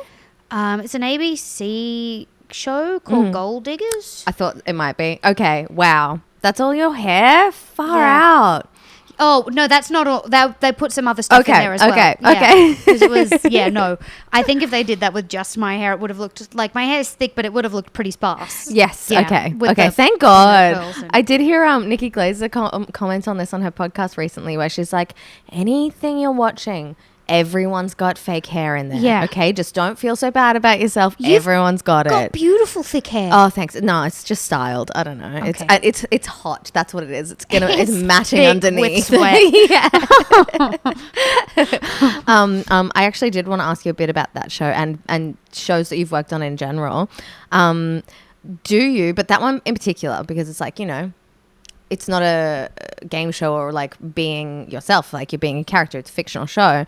It's an ABC show called Gold Diggers. I thought it might be. Okay, wow. That's all your hair? Far Yeah. out. Oh, no, that's not all. They put some other stuff in Okay, there as well. okay, Yeah. okay. 'Cause it was, no. I think if they did that with just my hair, it would have looked like my hair is thick, but it would have looked pretty sparse. Yes. Yeah, Okay. with Okay. the- Thank with the God. curls and- I did hear Nikki Glazer comment on this on her podcast recently, where she's like, anything you're watching, everyone's got fake hair in there. Yeah. Okay, just don't feel so bad about yourself. You've Everyone's got Got it. beautiful thick hair. Oh, thanks. No, it's just styled. I don't know. Okay. It's hot. That's what it is. It's It's matting thick underneath. with sweat. Yeah. I actually did want to ask you a bit about that show and shows that you've worked on in general. Do you? But that one in particular, because it's like, you know, it's not a game show or like being yourself, like you're being a character. It's a fictional show.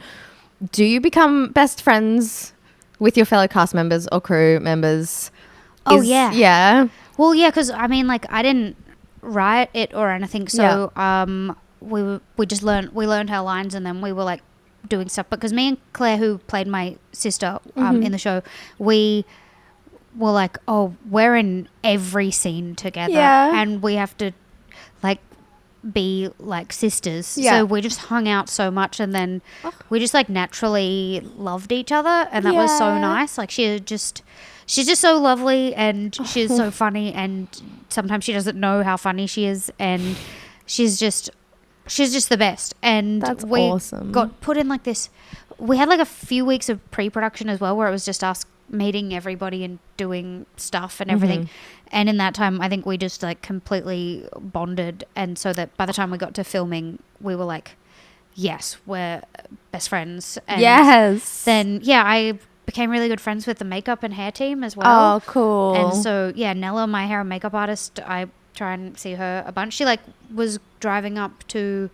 Do you become best friends with your fellow cast members or crew members? Oh, yeah. Yeah. Well, yeah, because I mean, like, I didn't write it or anything, so we just learned our lines, and then we were like doing stuff. Because me and Claire, who played my sister in the show, we were like, oh, we're in every scene together, and we have to like be like sisters. Yeah. So we just hung out so much, and then we just like naturally loved each other, and that was so nice. Like she's just so lovely, and she's so funny, and sometimes she doesn't know how funny she is, and she's just the best. And That's we awesome. got put in like this. We had like a few weeks of pre-production as well, where it was just us meeting everybody and doing stuff and everything. And in that time, I think we just like completely bonded, and so that by the time we got to filming, we were like, yes, we're best friends. And Yes. then I became really good friends with the makeup and hair team as well. Oh, cool. And so Nella, my hair and makeup artist, I try and see her a bunch. She like was driving up to,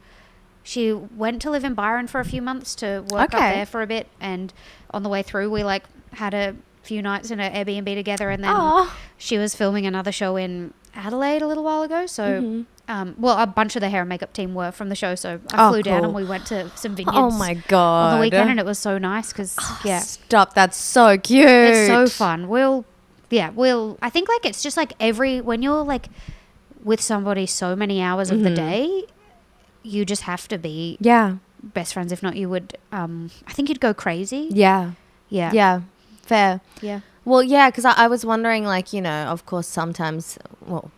she went to live in Byron for a few months to work up there for a bit, and on the way through we like had a few nights in an Airbnb together, and then she was filming another show in Adelaide a little while ago, so well, a bunch of the hair and makeup team were from the show, so I flew down and we went to some vineyards Oh my God. on the weekend, and it was so nice because Stop. That's so cute. it's so fun. I think like it's just like when you're like with somebody so many hours of the day, you just have to be best friends. If not, you would I think you'd go crazy. Yeah. Fair. Yeah. Well, yeah, because I was wondering, like, you know, of course, sometimes, well,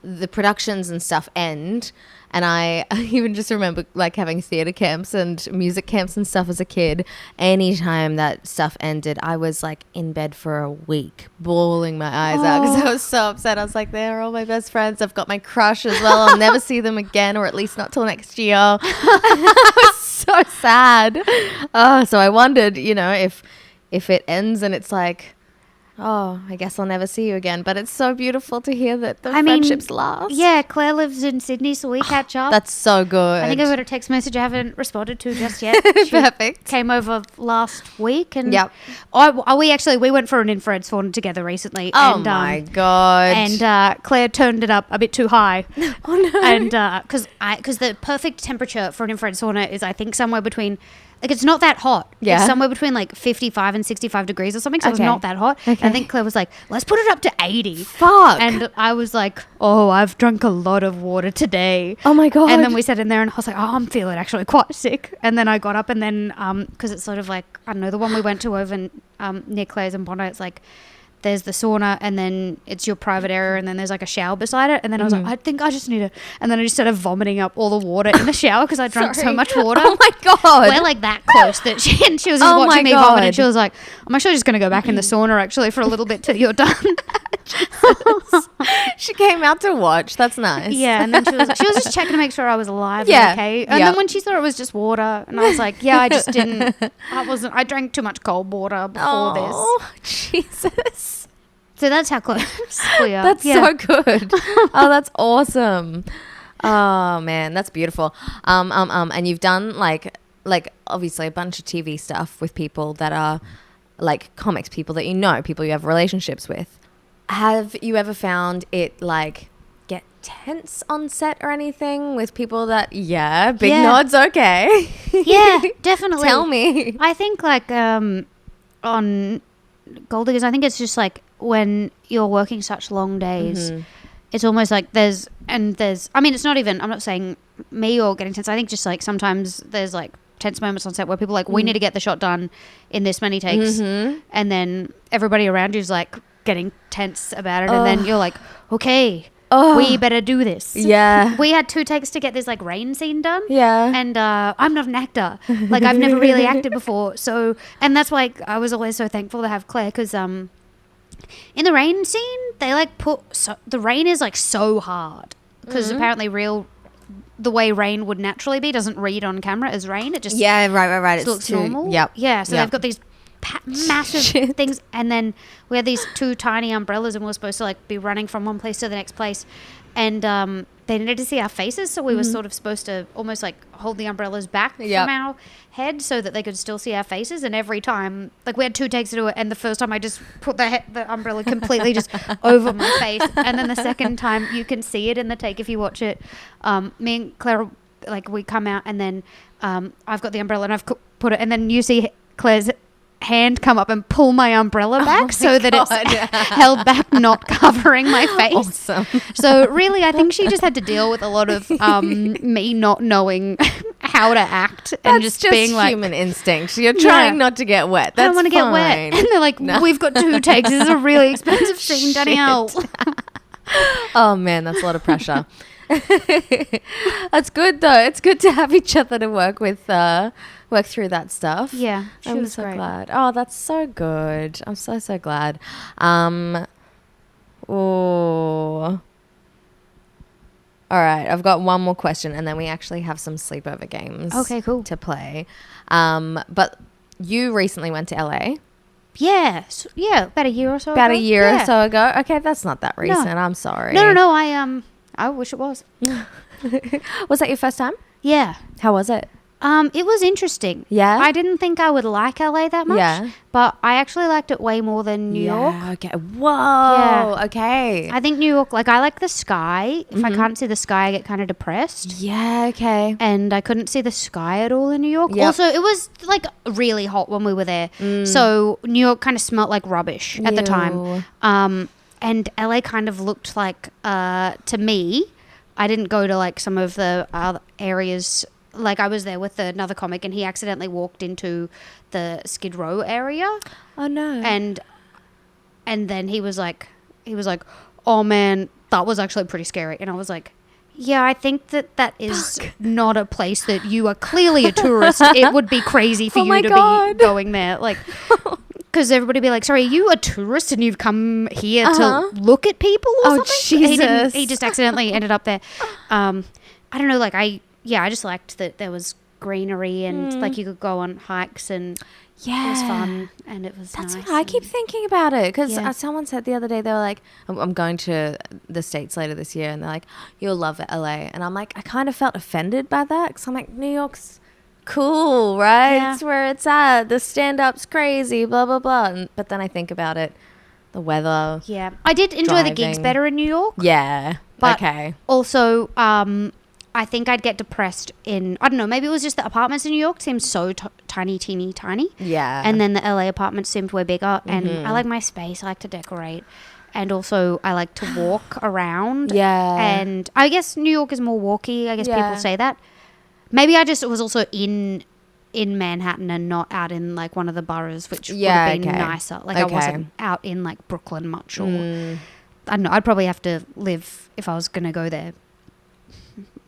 the productions and stuff end, and I even just remember, like, having theatre camps and music camps and stuff as a kid. Anytime that stuff ended, I was, like, in bed for a week, bawling my eyes out because I was so upset. I was like, they're all my best friends. I've got my crush as well. I'll never see them again, or at least not till next year. I was so sad. So I wondered, you know, if it ends and it's like, oh, I guess I'll never see you again. But it's so beautiful to hear that the friendships last. Yeah, Claire lives in Sydney, so we catch up. That's so good. I think I got a text message I haven't responded to just yet. She Perfect. came over last week, and Yep. we went for an infrared sauna together recently. Oh and, my God. And Claire turned it up a bit too high. Oh no. And because the perfect temperature for an infrared sauna is, I think, somewhere between, like, it's not that hot. Yeah. It's somewhere between like 55 and 65 degrees or something. So it's Okay. not that hot. Okay. And I think Claire was like, let's put it up to 80. Fuck. And I was like, oh, I've drunk a lot of water today. Oh my God. And then we sat in there, and I was like, oh, I'm feeling actually quite sick. And then I got up, and then because it's sort of like, I don't know, the one we went to over near Claire's in Bondi, it's like, there's the sauna, and then it's your private area, and then there's like a shower beside it. And then I was like, I think I just need to. And then I just started vomiting up all the water in the shower because I drank so much water. Oh my God. We're like that close that she was just Oh my watching me vomit, God. and she was like, I'm actually just going to go back in the sauna actually for a little bit till you're done. She came out to watch. That's nice. Yeah, and then she was just checking to make sure I was alive Yeah. and okay. And then when she thought it was just water, and I was like, yeah, I just didn't. I drank too much cold water before this. Oh, Jesus. So that's how close we are. That's Yeah. so good. Oh, that's awesome. Oh man, that's beautiful. And you've done like obviously a bunch of TV stuff with people that are like comics, people that you know, people you have relationships with. Have you ever found it like get tense on set or anything with people that big Yeah. nods, okay. Yeah, definitely. Tell me. I think like on Gold Diggers, I think it's just like when you're working such long days, it's almost like there's, I mean, it's not even, I'm not saying me or getting tense. I think just like sometimes there's like tense moments on set where people are like, we need to get the shot done in this many takes. And then everybody around you's like getting tense about it. And then you're like, okay, we better do this. Yeah. We had 2 takes to get this like rain scene done. Yeah. And I'm not an actor. Like I've never really acted before. So, and that's why I was always so thankful to have Claire because in the rain scene, they like the rain is like so hard because apparently the way rain would naturally be doesn't read on camera as rain. It just right. It looks normal. Yeah. So they've got these massive things, and then we had these 2 tiny umbrellas, and we were supposed to like be running from one place to the next place, and they needed to see our faces, so we were sort of supposed to almost like hold the umbrellas back from our head so that they could still see our faces. And every time, like we had 2 takes to do it, and the first time I just put the umbrella completely just over my face, and then the second time you can see it in the take if you watch it. Me and Claire, like we come out, and then I've got the umbrella and I've put it, and then you see Claire's hand come up and pull my umbrella back that it's held back, not covering my face. Awesome. So really, I think she just had to deal with a lot of me not knowing how to act and That's just being like human instinct. You're trying not to get wet. That's I don't want to get wet. And they're like, we've got 2 takes. This is a really expensive scene, Danielle. Oh man, that's a lot of pressure. That's good though. It's good to have each other to work with, work through that stuff. Yeah, she I'm was so great. glad. Oh, that's so good. I'm so glad. Oh. All right, I've got one more question, and then we actually have some sleepover games. Okay, cool. To play. But you recently went to LA. Yeah, about a year or so About ago. a year Yeah. or so ago. Okay, that's not that recent. I'm sorry. No. I wish it was. Was that your first time? Yeah. How was it? It was interesting. Yeah? I didn't think I would like LA that much. Yeah. But I actually liked it way more than New York. Okay. Whoa. Yeah. Okay. I think New York, like I like the sky. If I can't see the sky, I get kind of depressed. Yeah. Okay. And I couldn't see the sky at all in New York. Yep. Also, it was like really hot when we were there. So New York kind of smelled like rubbish at the time. And LA kind of looked like, to me, I didn't go to like some of the other areas. Like I was there with another comic and he accidentally walked into the Skid Row area. Oh no. And then he was like, oh man, that was actually pretty scary. And I was like, yeah, I think that is not a place that you are clearly a tourist. It would be crazy for you to be going there. Like, because everybody would be like, sorry, are you a tourist and you've come here to look at people or something? Jesus. He just accidentally ended up there. I don't know, like I just liked that there was greenery and like you could go on hikes and it was fun and it was That's nice. what I keep thinking about it because Yeah. someone said the other day, they were like, I'm going to the States later this year, and they're like, you'll love it, LA. And I'm like, I kind of felt offended by that because I'm like, New York's cool, right? Yeah. It's where it's at. The stand-up's crazy, blah, blah, blah. But then I think about it, the weather. Yeah. I did enjoy the gigs driving. better in New York. Yeah. But okay. Also, I think I'd get depressed in, I don't know, maybe it was just the apartments in New York seemed so tiny, teeny, tiny. Yeah. And then the LA apartments seemed way bigger. And I like my space. I like to decorate. And also, I like to walk around. Yeah. And I guess New York is more walky. I guess Yeah. people say that. Maybe I just was also in Manhattan and not out in like one of the boroughs, which would have been nicer. Like I wasn't out in like Brooklyn much, or I don't know. I'd probably have to live, if I was going to go there,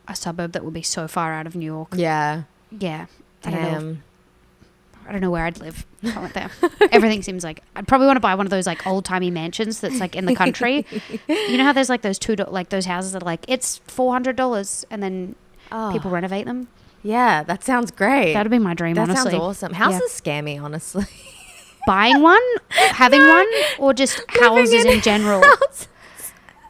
a suburb that would be so far out of New York. Yeah. Yeah. Damn. I don't know where I'd live if I went there. Everything seems like I'd probably want to buy one of those like old timey mansions that's like in the country. You know how there's like those like those houses that are like it's $400 and then people renovate them. Yeah, that sounds great. That'd be my dream. That honestly. sounds awesome. Houses scare me, honestly. Buying one, having one, or just houses in general.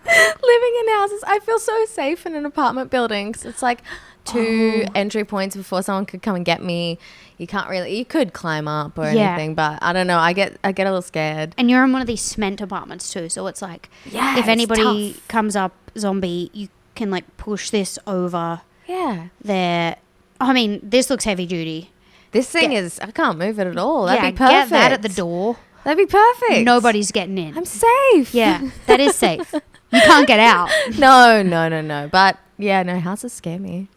Living in houses, I feel so safe in an apartment building 'cause it's like two entry points before someone could come and get me. You can't really, you could climb up or anything, but I don't know. I get a little scared. And you're in one of these cement apartments too, so it's like Yeah, if it's anybody tough. comes up zombie, you can like push this over Yeah, there. I mean, this looks heavy duty. this thing is, I can't move it at all. That'd yeah, be perfect. get that at the door. That'd be perfect. Nobody's getting in. I'm safe. Yeah, that is safe. You can't get out. No. But yeah, no, houses scare me.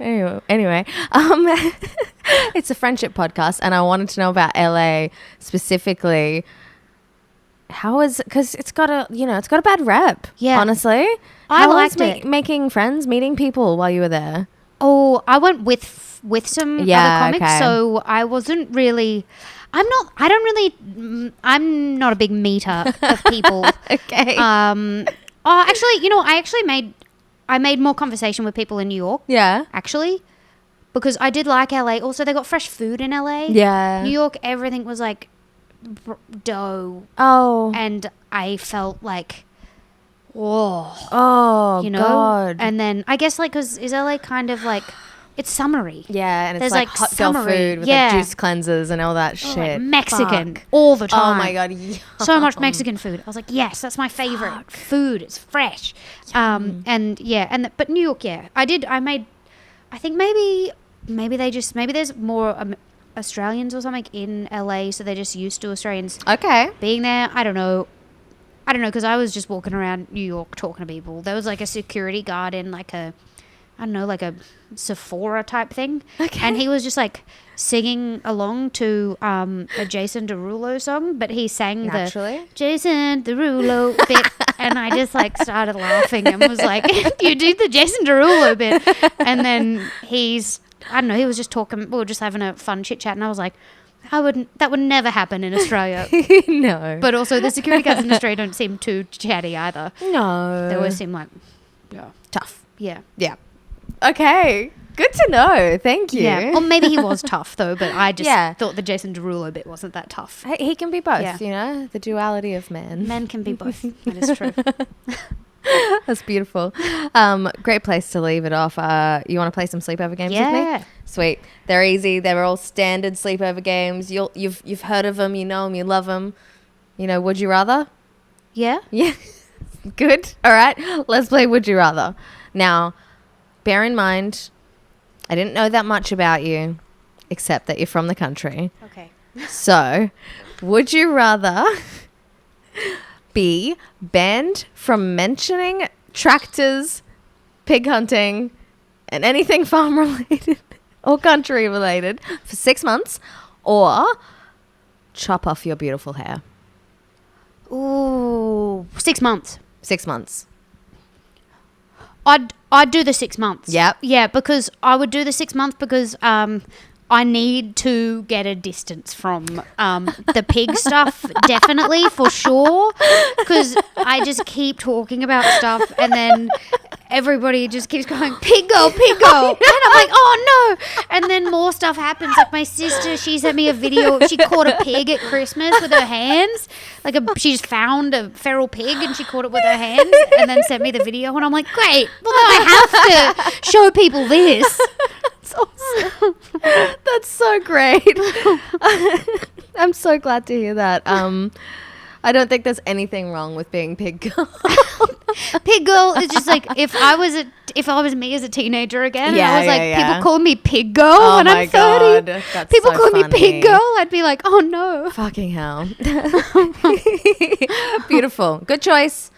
Anyway, it's a friendship podcast, and I wanted to know about LA specifically. because it's got a bad rep. Yeah. Honestly. I How was liked it. making friends, meeting people while you were there? Oh, I went with some Yeah, other comics, okay. so I wasn't really. I'm not a big meter of people. Okay. Actually, I made more conversation with people in New York. Yeah. Actually, because I did like LA. Also, they got fresh food in LA. Yeah. New York, everything was like dough, Oh. and I felt like, whoa, Oh. you know. God. And then I guess like because is LA kind of like it's summery. Yeah, and it's There's, like, like, hot girl summery. food with Yeah. like juice cleansers and all that Oh, shit. like Mexican Fuck. all the Oh time. my god, So much Mexican food. I was like, yes, that's my favorite food. It's fresh. And yeah, but New York, yeah, I think maybe there's more Australians or something in LA, so they're just used to Australians Okay. being there. I don't know, because I was just walking around New York talking to people. There was like a security guard in like a Sephora type thing. Okay. And he was just like singing along to a Jason Derulo song, but he sang Naturally. the Jason Derulo bit, and I just like started laughing and was like, "You do the Jason Derulo bit," and then he was just talking. We were just having a fun chit chat, and I was like, that would never happen in Australia. No. But also, the security guards in Australia don't seem too chatty either. No. They always seem like, tough. yeah. Yeah. Okay. Good to know. Thank you. Yeah. Or maybe he was tough though, but I just Yeah. thought the Jason Derulo bit wasn't that tough. Hey, he can be both, Yeah. you know, the duality of man. Men can be both. That is true. That's beautiful. Great place to leave it off. You want to play some sleepover games with Yeah. me? Sweet. They're easy. They're all standard sleepover games. You've heard of them. You know them. You love them. You know, would you rather? Yeah. Yeah. Good. All right. Let's play Would You Rather. Now, bear in mind, I didn't know that much about you, except that you're from the country. Okay. So, would you rather be banned from mentioning tractors, pig hunting, and anything farm related or country related for 6 months, or chop off your beautiful hair? Ooh, 6 months. 6 months. I'd do the 6 months. Yep. Yeah, because I would do the 6 months because I need to get a distance from the pig stuff, definitely, for sure. Because I just keep talking about stuff and then everybody just keeps going, pig girl, pig girl. And I'm like, oh no. And then more stuff happens. Like my sister, she sent me a video. She caught a pig at Christmas with her hands. She just found a feral pig and she caught it with her hands and then sent me the video. And I'm like, great. Well, then I have to show people this. That's awesome. That's so great. I'm so glad to hear that. I don't think there's anything wrong with being pig girl. Pig girl is just like if I was me as a teenager again, and Yeah, I was like, yeah. people call me pig girl Oh when my I'm 30. God, that's People so call me funny. pig girl. I'd be like, oh no. Fucking hell. Beautiful. Good choice.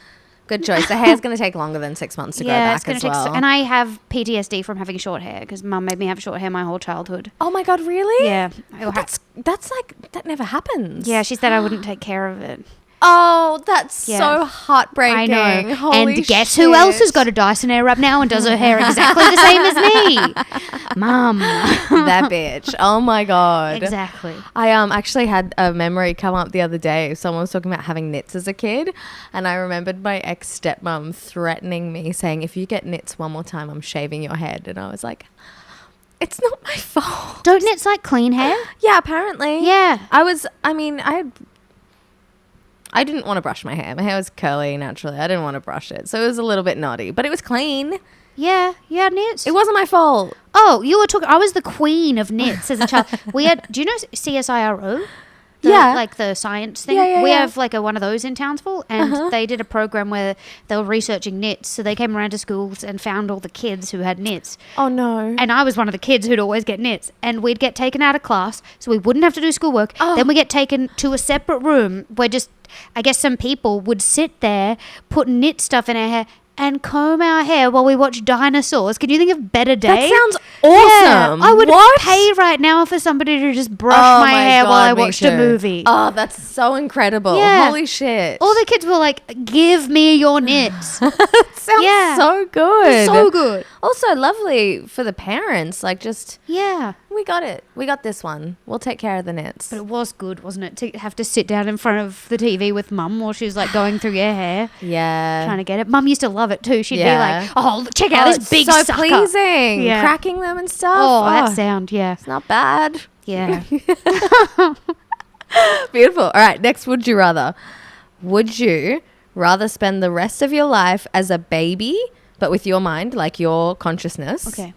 Good choice. The hair's going to take longer than 6 months to grow back it's gonna as take. well. And I have PTSD from having short hair because mum made me have short hair my whole childhood. Oh my God, really? Yeah, That's like, that never happens. yeah. She said I wouldn't take care of it. Oh, that's Yeah. so heartbreaking. I know. Holy and guess who else has shit. got a Dyson Airwrap now and does her hair exactly the same as me? Mum. That bitch. Oh my God. Exactly. I actually had a memory come up the other day. Someone was talking about having nits as a kid, and I remembered my ex-stepmom threatening me, saying, if you get nits one more time, I'm shaving your head. And I was like, it's not my fault. Don't nits like clean hair? Yeah, apparently. Yeah. I didn't want to brush my hair. My hair was curly naturally. I didn't want to brush it. So it was a little bit naughty, but it was clean. Yeah, you had nits. It wasn't my fault. Oh, you were talking. I was the queen of nits as a child. We had. Do you know CSIRO? Yeah. Like the science thing. Yeah, we yeah. have like one of those in Townsville, and they did a program where they were researching nits. So they came around to schools and found all the kids who had nits. Oh no. And I was one of the kids who'd always get nits. And we'd get taken out of class so we wouldn't have to do schoolwork. Oh. Then we get taken to a separate room where just, I guess some people would sit there, put knit stuff in our hair, and comb our hair while we watch dinosaurs. Can you think of better day? That sounds awesome. I would What? pay right now for somebody to just brush Oh my hair while I God, me watched a too. movie. Oh, that's so incredible. Yeah. Holy shit. All the kids were like, give me your knits. Sounds Yeah. so good. So good. Also lovely for the parents. Like, just, Yeah. we got it. We got this one. We'll take care of the knits. But it was good, wasn't it? To have to sit down in front of the TV with mum while she was like going through your hair, Yeah. trying to get it. Mum used to love it too. She'd Yeah. be like, oh, check out this it's big so sucker. pleasing. Yeah. Cracking them and stuff. Oh, that sound, yeah. It's not bad. Yeah. Beautiful. All right. Next, would you rather? Would you rather spend the rest of your life as a baby, but with your mind, like your consciousness, Okay.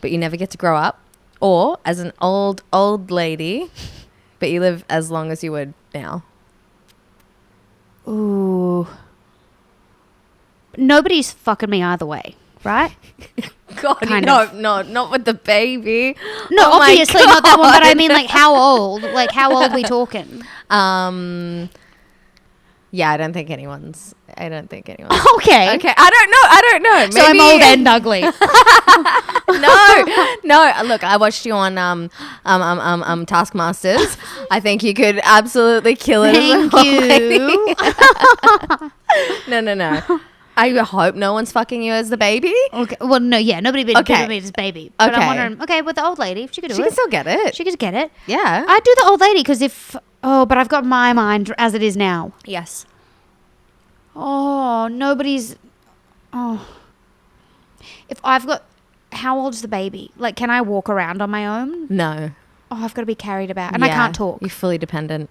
but you never get to grow up, or as an old lady, but you live as long as you would now? Ooh. Nobody's fucking me either way, right? God, Kind no, of. no, not with the baby. No, Oh my obviously not that one, but I God. mean, like, how old? Like, how old we talking? Yeah, I don't think anyone's. Okay. Okay, I don't know. So I'm Maybe- old and ugly. No. Look, I watched you on Taskmasters. I think you could absolutely kill it. Thank as a you. No. I hope no one's fucking you as the baby. Okay. Well, no, yeah, nobody been Okay. me as baby. But Okay. I'm wondering, okay, with the old lady, if she could do She it. can still get it. She could get it. Yeah. I'd do the old lady because but I've got my mind as it is now. Yes. Oh, if I've got, how old's the baby? Like, can I walk around on my own? No. Oh, I've got to be carried about. And I Yeah. can't talk. You're fully dependent.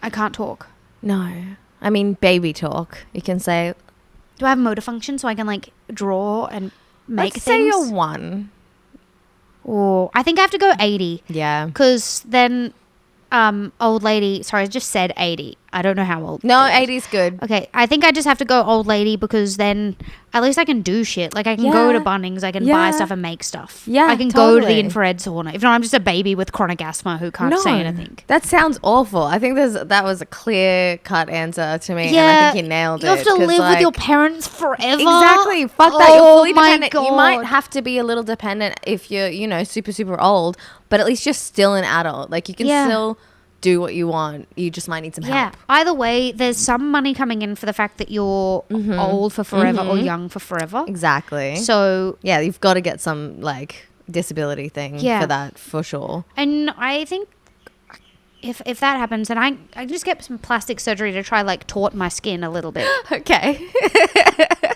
I can't talk. No. I mean, baby talk. You can say, Do I have motor function so I can, like, draw and make let's things? say you're 1. Oh, I think I have to go 80. Yeah. Because then, old lady, sorry, I just said 80. I don't know how old. No, it is. 80's good. Okay, I think I just have to go old lady because then at least I can do shit. Like I can go to Yeah. Bunnings, I can Yeah. buy stuff and make stuff. Yeah, I can go to the totally. infrared sauna. If not, I'm just a baby with chronic asthma who can't say anything. That sounds awful. I think that was a clear-cut answer to me, and I Yeah, think you nailed it. you have to 'cause, live with your like, parents forever. Exactly. Fuck that. Oh You're fully my dependent. You might God. have to be a little dependent if you're, super, super old, but at least you're still an adult. Like, you can Yeah. still do what you want. You just might need some Yeah. help. Either way, there's some money coming in for the fact that you're old for forever or young for forever. Exactly. So, yeah, you've got to get some, like, disability thing Yeah. for that, for sure. and I think if that happens, then I just get some plastic surgery to try like taut my skin a little bit. Okay.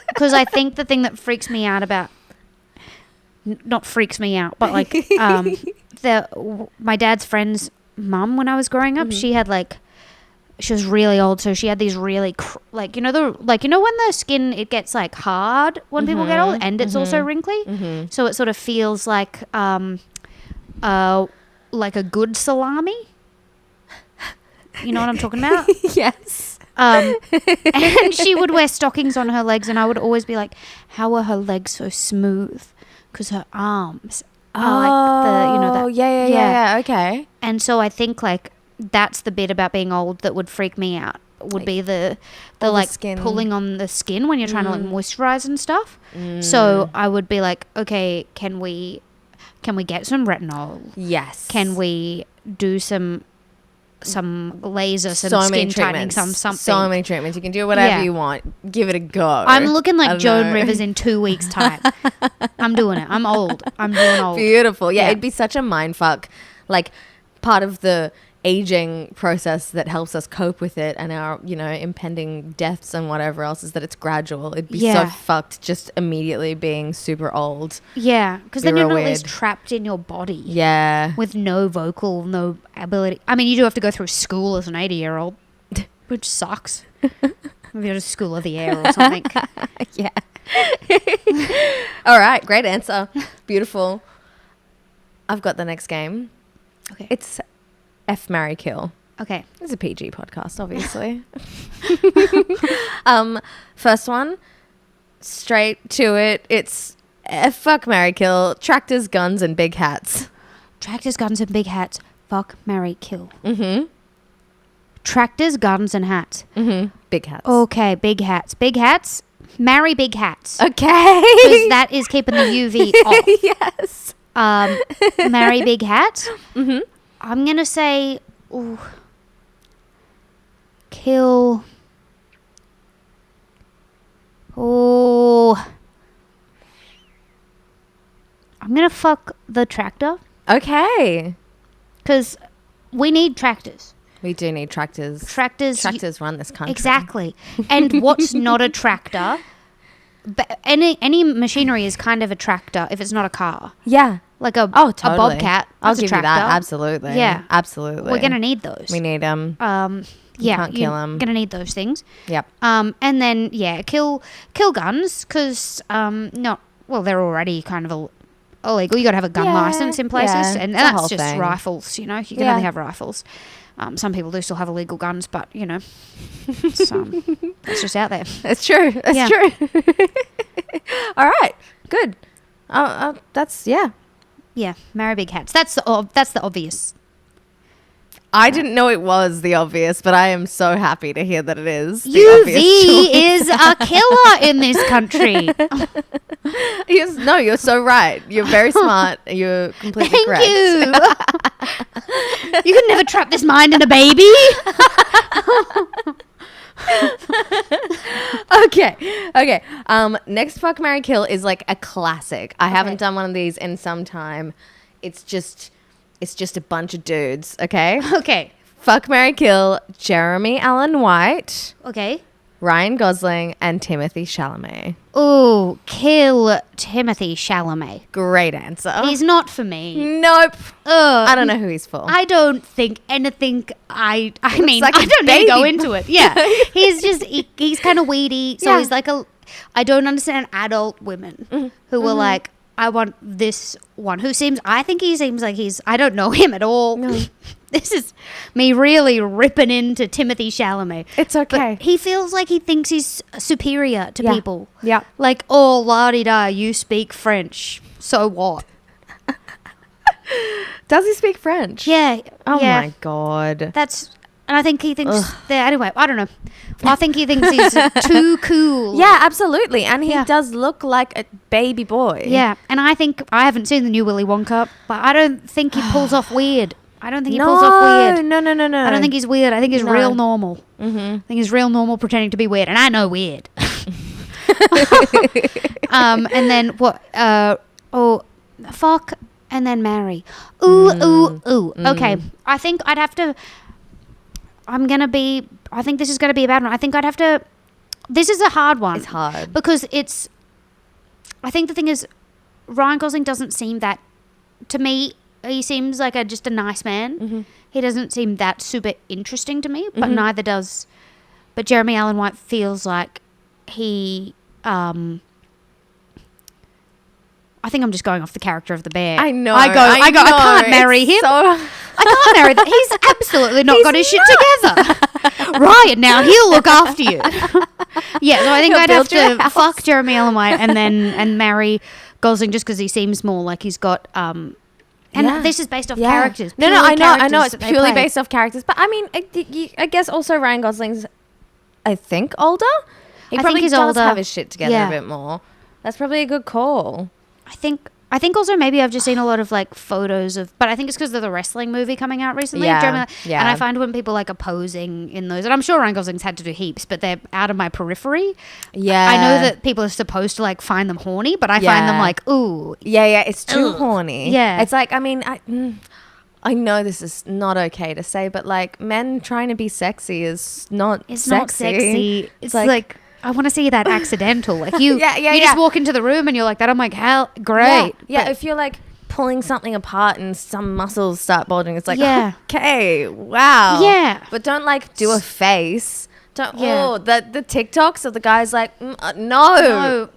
Because I think the thing that freaks me out about, not freaks me out, but like my dad's friend's mum when I was growing up, she had like, she was really old, so she had these really when the skin it gets like hard when people get old, and it's also wrinkly, so it sort of feels like a good salami. You know what I'm talking about? Yes. And she would wear stockings on her legs, and I would always be like, how are her legs so smooth? Because her arms are like Oh, yeah. Okay. And so I think like that's the bit about being old that would freak me out. Would be the all the like skin. pulling on the skin when you're trying to like moisturize and stuff. So I would be like, okay, can we get some retinol? Yes. Can we do some laser, some so skin many tightening, treatments. something? So many treatments. You can do whatever Yeah. you want. Give it a go. I'm looking I like don't Joan know. Rivers in 2 weeks' time. I'm doing it. I'm old. I'm doing old. Beautiful. Yeah, Yeah. it'd be such a mind fuck. Like, part of the aging process that helps us cope with it and our, impending deaths and whatever else is that it's gradual. It'd be so Yeah. fucked just immediately being super old. Yeah, because then Be you're real not at least weird. trapped in your body. Yeah. With no ability. I mean, you do have to go through school as an 80-year-old, which sucks. Maybe go to School of the Air or something. Yeah. All right. Great answer. Beautiful. I've got the next game. Okay. It's F, marry, kill. Okay. It's a PG podcast, obviously. First one, straight to it. It's F, fuck, marry, kill. Tractors, guns, and big hats. Tractors, guns, and big hats. Fuck, marry, kill. Mm-hmm. Tractors, guns, and hats. Mm-hmm. Big hats. Okay, big hats. Big hats, marry big hats. Okay. Because that is keeping the UV off. Yes. Marry big hats. Mm-hmm. I'm going to say, kill. Oh. I'm going to fuck the tractor. Okay. Because we need tractors. We do need tractors. Tractors run this country. Exactly. And what's not a tractor? But any machinery is kind of a tractor if it's not a car. Yeah. Like a Totally. a bobcat. I'll That's give a tractor. you that. Absolutely. Yeah. Absolutely. We're gonna need those. We need them. Yeah, can't kill 'em. You're gonna need those things. Yep. And then kill guns because they're already kind of illegal. You got to have a gun license in places, and it's a whole that's just thing. rifles. You can only have rifles. Some people do still have illegal guns, but it's just out there. It's true. It's true. All right. Good. That's Yeah, marry big hats. That's the obvious. I didn't know it was the obvious, but I am so happy to hear that it is. The obvious UV choice. is a killer in this country. Yes, no, you're so right. You're very smart. You're completely Thank correct. you. You could never trap this mind in a baby. Okay. Next fuck, marry, kill is like a classic. I haven't done one of these in some time. It's just a bunch of dudes. Okay. Okay. Fuck, marry, kill Jeremy Allen White, Okay. Ryan Gosling, and Timothy Chalamet. Oh, kill Timothy Chalamet. Great answer. He's not for me. Nope. Ugh. I don't know who he's for. I don't think anything. I mean, like I a don't need to go baby. into it. Yeah, he's just he's kind of weedy. So Yeah. he's like I don't understand adult women who are like, I want this one I think he seems like I don't know him at all. No. This is me really ripping into Timothy Chalamet. It's okay. But he feels like he thinks he's superior to Yeah. people. Yeah. Like, oh, la-di-da, you speak French. So what? Does he speak French? Yeah. Oh yeah. my God. And I think he thinks anyway, I don't know. I think he thinks he's too cool. Yeah, absolutely. And he Yeah. does look like a baby boy. Yeah. And I haven't seen the new Willy Wonka, but I don't think he pulls off weird. I don't think he pulls off weird. No. I don't think he's weird. I think he's No. real normal. Mm-hmm. I think he's real normal pretending to be weird. And I know weird. And then what? Fuck. And then marry. Ooh. Okay. I think I'd have to. I think this is going to be a bad one. I think I'd have to. This is a hard one. It's hard. Because I think the thing is, Ryan Gosling doesn't seem that. To me, he seems like just a nice man. Mm-hmm. He doesn't seem that super interesting to me, but neither does. But Jeremy Allen White feels like he. I think I'm just going off the character of the bear. I know. I can't marry him. I can't marry that. He's absolutely not got his shit together. Right, now he'll look after you. Yeah, so I think I'd have to fuck Jeremy Allen White and marry Gosling just because he seems more like he's got this is based off characters. No, I know characters it's that they purely play. based off characters. But I mean, I guess also Ryan Gosling's, I think, older. He I probably think he's does older. have his shit together Yeah. a bit more. That's probably a good call. I think also maybe I've just seen a lot of like photos of, but I think it's because of the wrestling movie coming out recently. Yeah, yeah. And I find when people like are posing in those, and I'm sure Ryan Gosling's had to do heaps, but they're out of my periphery. Yeah. I know that people are supposed to like find them horny, but I find them like, ooh. Yeah, it's too Ugh. horny. Yeah. It's like, I mean, I know this is not okay to say, but like men trying to be sexy is not It's sexy. not sexy. It's like I want to see that accidental. Like you, Yeah, you just walk into the room and you're like that. I'm like, hell, great. Yeah, But- if you're like pulling something apart and some muscles start bulging, it's like, Yeah. okay, wow. Yeah. But don't like do a face. Don't, Yeah. the TikToks of the guys like, no. no,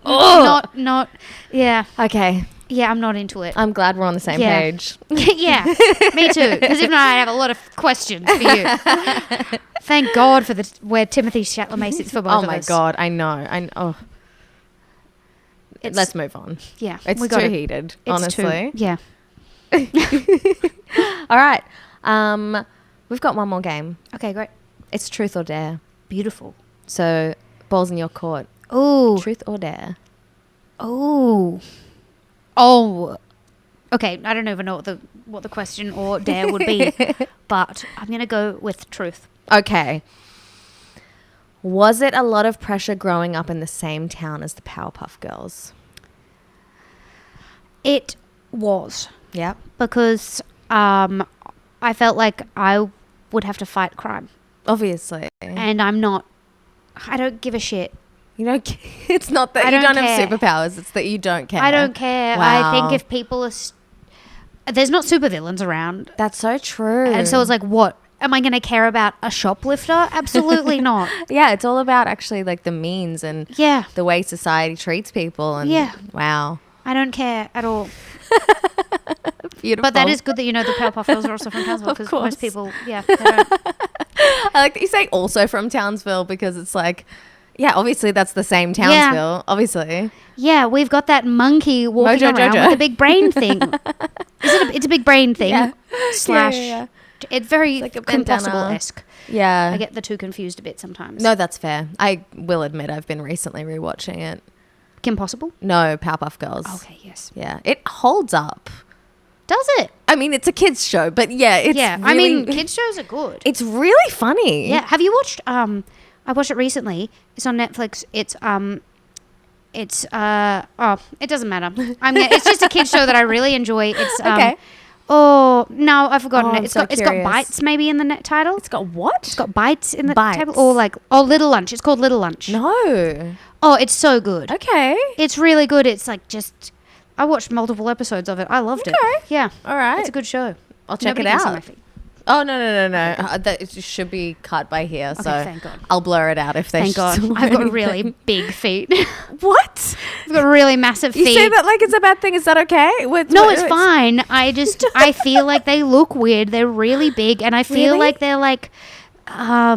not, yeah. Okay, Yeah, I'm not into it. I'm glad we're on the same Yeah. page. Yeah, me too. Because if not, I have a lot of questions for you. Thank God for where Timothy Chalamet sits for both Oh of my us. God, I know. Let's move on. Yeah, It's we too got it. heated, It's honestly. yeah. All right. We've got one more game. Okay, great. It's truth or dare. Beautiful. So, balls in your court. Oh. Truth or dare? Oh. Okay, I don't even know what the question or dare would be, but I'm gonna go with truth. Okay. Was it a lot of pressure growing up in the same town as the Powerpuff Girls? It was Yep. because I felt like I would have to fight crime, Obviously. and I'm not. I don't give a shit. You know, it's not that I you don't don't have care. superpowers. It's that you don't care. I don't care. Wow. I think if people are, there's not supervillains around, That's so true. and so it's like, what am I going to care about a shoplifter? Absolutely not. Yeah, it's all about actually like the means and Yeah, the way society treats people. And Yeah. Wow. I don't care at all. Beautiful. But that is good that you know the Powerpuff Girls are also from Townsville, Of because course. most people, they don't. I like that you say also from Townsville because it's like, yeah, obviously that's the same Townsville. Obviously. Yeah, we've got that monkey walking Mojo around Jojo. with a big brain thing. It's a big brain thing. Yeah. Slash, Yeah. It's very like a bandana. Impossible-esque. Yeah. I get the two confused a bit sometimes. No, that's fair. I will admit I've been recently rewatching it. Kim Possible? No, Powerpuff Girls. Okay, yes. Yeah, it holds up. Does it? I mean, it's a kids show, but yeah, it's I mean, really- kids shows are good. it's really funny. Yeah. Have you watched? I watched it recently. It's on Netflix. It doesn't matter. It's just a kids show that I really enjoy. It's Okay. Oh no, I've forgotten Oh, it. I'm It's so got curious. bites maybe in the title. It's got what? It's got bites in the Bites. table, or like Little Lunch. It's called Little Lunch. No. Oh, it's so good. Okay. It's really good. It's like just I watched multiple episodes of it. I loved it. Okay. Yeah. All right. It's a good show. I'll check Nobody it can see out. my feet. Oh no. That it should be cut by here, so thank God. I'll blur it out if they. Thank God. I've got really big feet. What? I've got really massive You feet. say that like it's a bad thing. Is that okay? No, it's fine. I feel like they look weird. They're really big, and I feel Really? like they're like, I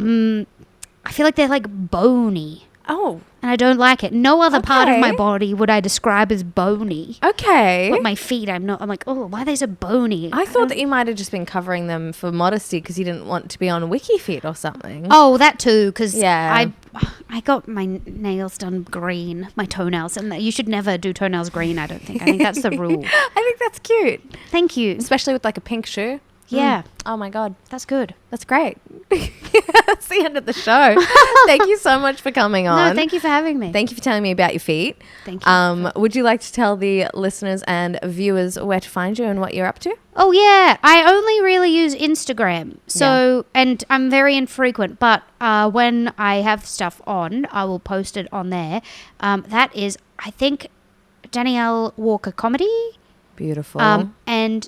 feel like they're like bony, Oh, and I don't like it. No other part of my Okay. body would I describe as bony. okay. But my feet, I'm like, oh, why are they so bony? I thought that you might have just been covering them for modesty because you didn't want to be on WikiFeet or something. Oh, that too, because Yeah. I got my nails done green, my toenails, and you should never do toenails green. I don't think. I think that's the rule. I think that's cute, Thank you. especially with like a pink shoe. Yeah, Oh my god, that's good. that's great. That's the end of the show. Thank you so much for coming on. No, thank you for having me. Thank you for telling me about your feet. Thank you. Would you like to tell the listeners and viewers where to find you and what you're up to? Oh yeah, I only really use Instagram. So, and I'm very infrequent, but when I have stuff on, I will post it on there. That is, I think, Danielle Walker Comedy. Beautiful. And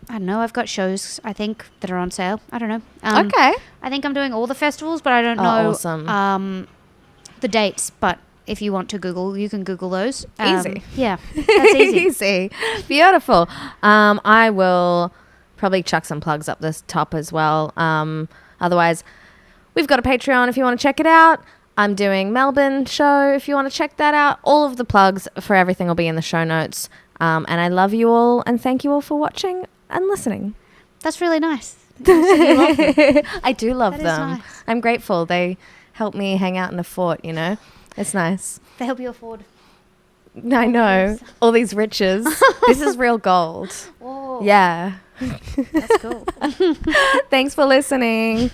I don't know, I've got shows, I think, that are on sale. I don't know. Okay. I think I'm doing all the festivals, but I don't Oh, know awesome. the dates. But if you want to Google, you can Google those. Easy. Yeah, that's easy. Easy. Beautiful. I will probably chuck some plugs up this top as well. Otherwise, we've got a Patreon if you want to check it out. I'm doing Melbourne show if you want to check that out. All of the plugs for everything will be in the show notes. And I love you all and thank you all for watching and listening. That's really nice. I do love That is them. nice. I'm grateful. They help me hang out in a fort, you know. It's nice. They help you afford. I know. All these riches. This is real gold. Whoa, Yeah. that's cool. Thanks for listening.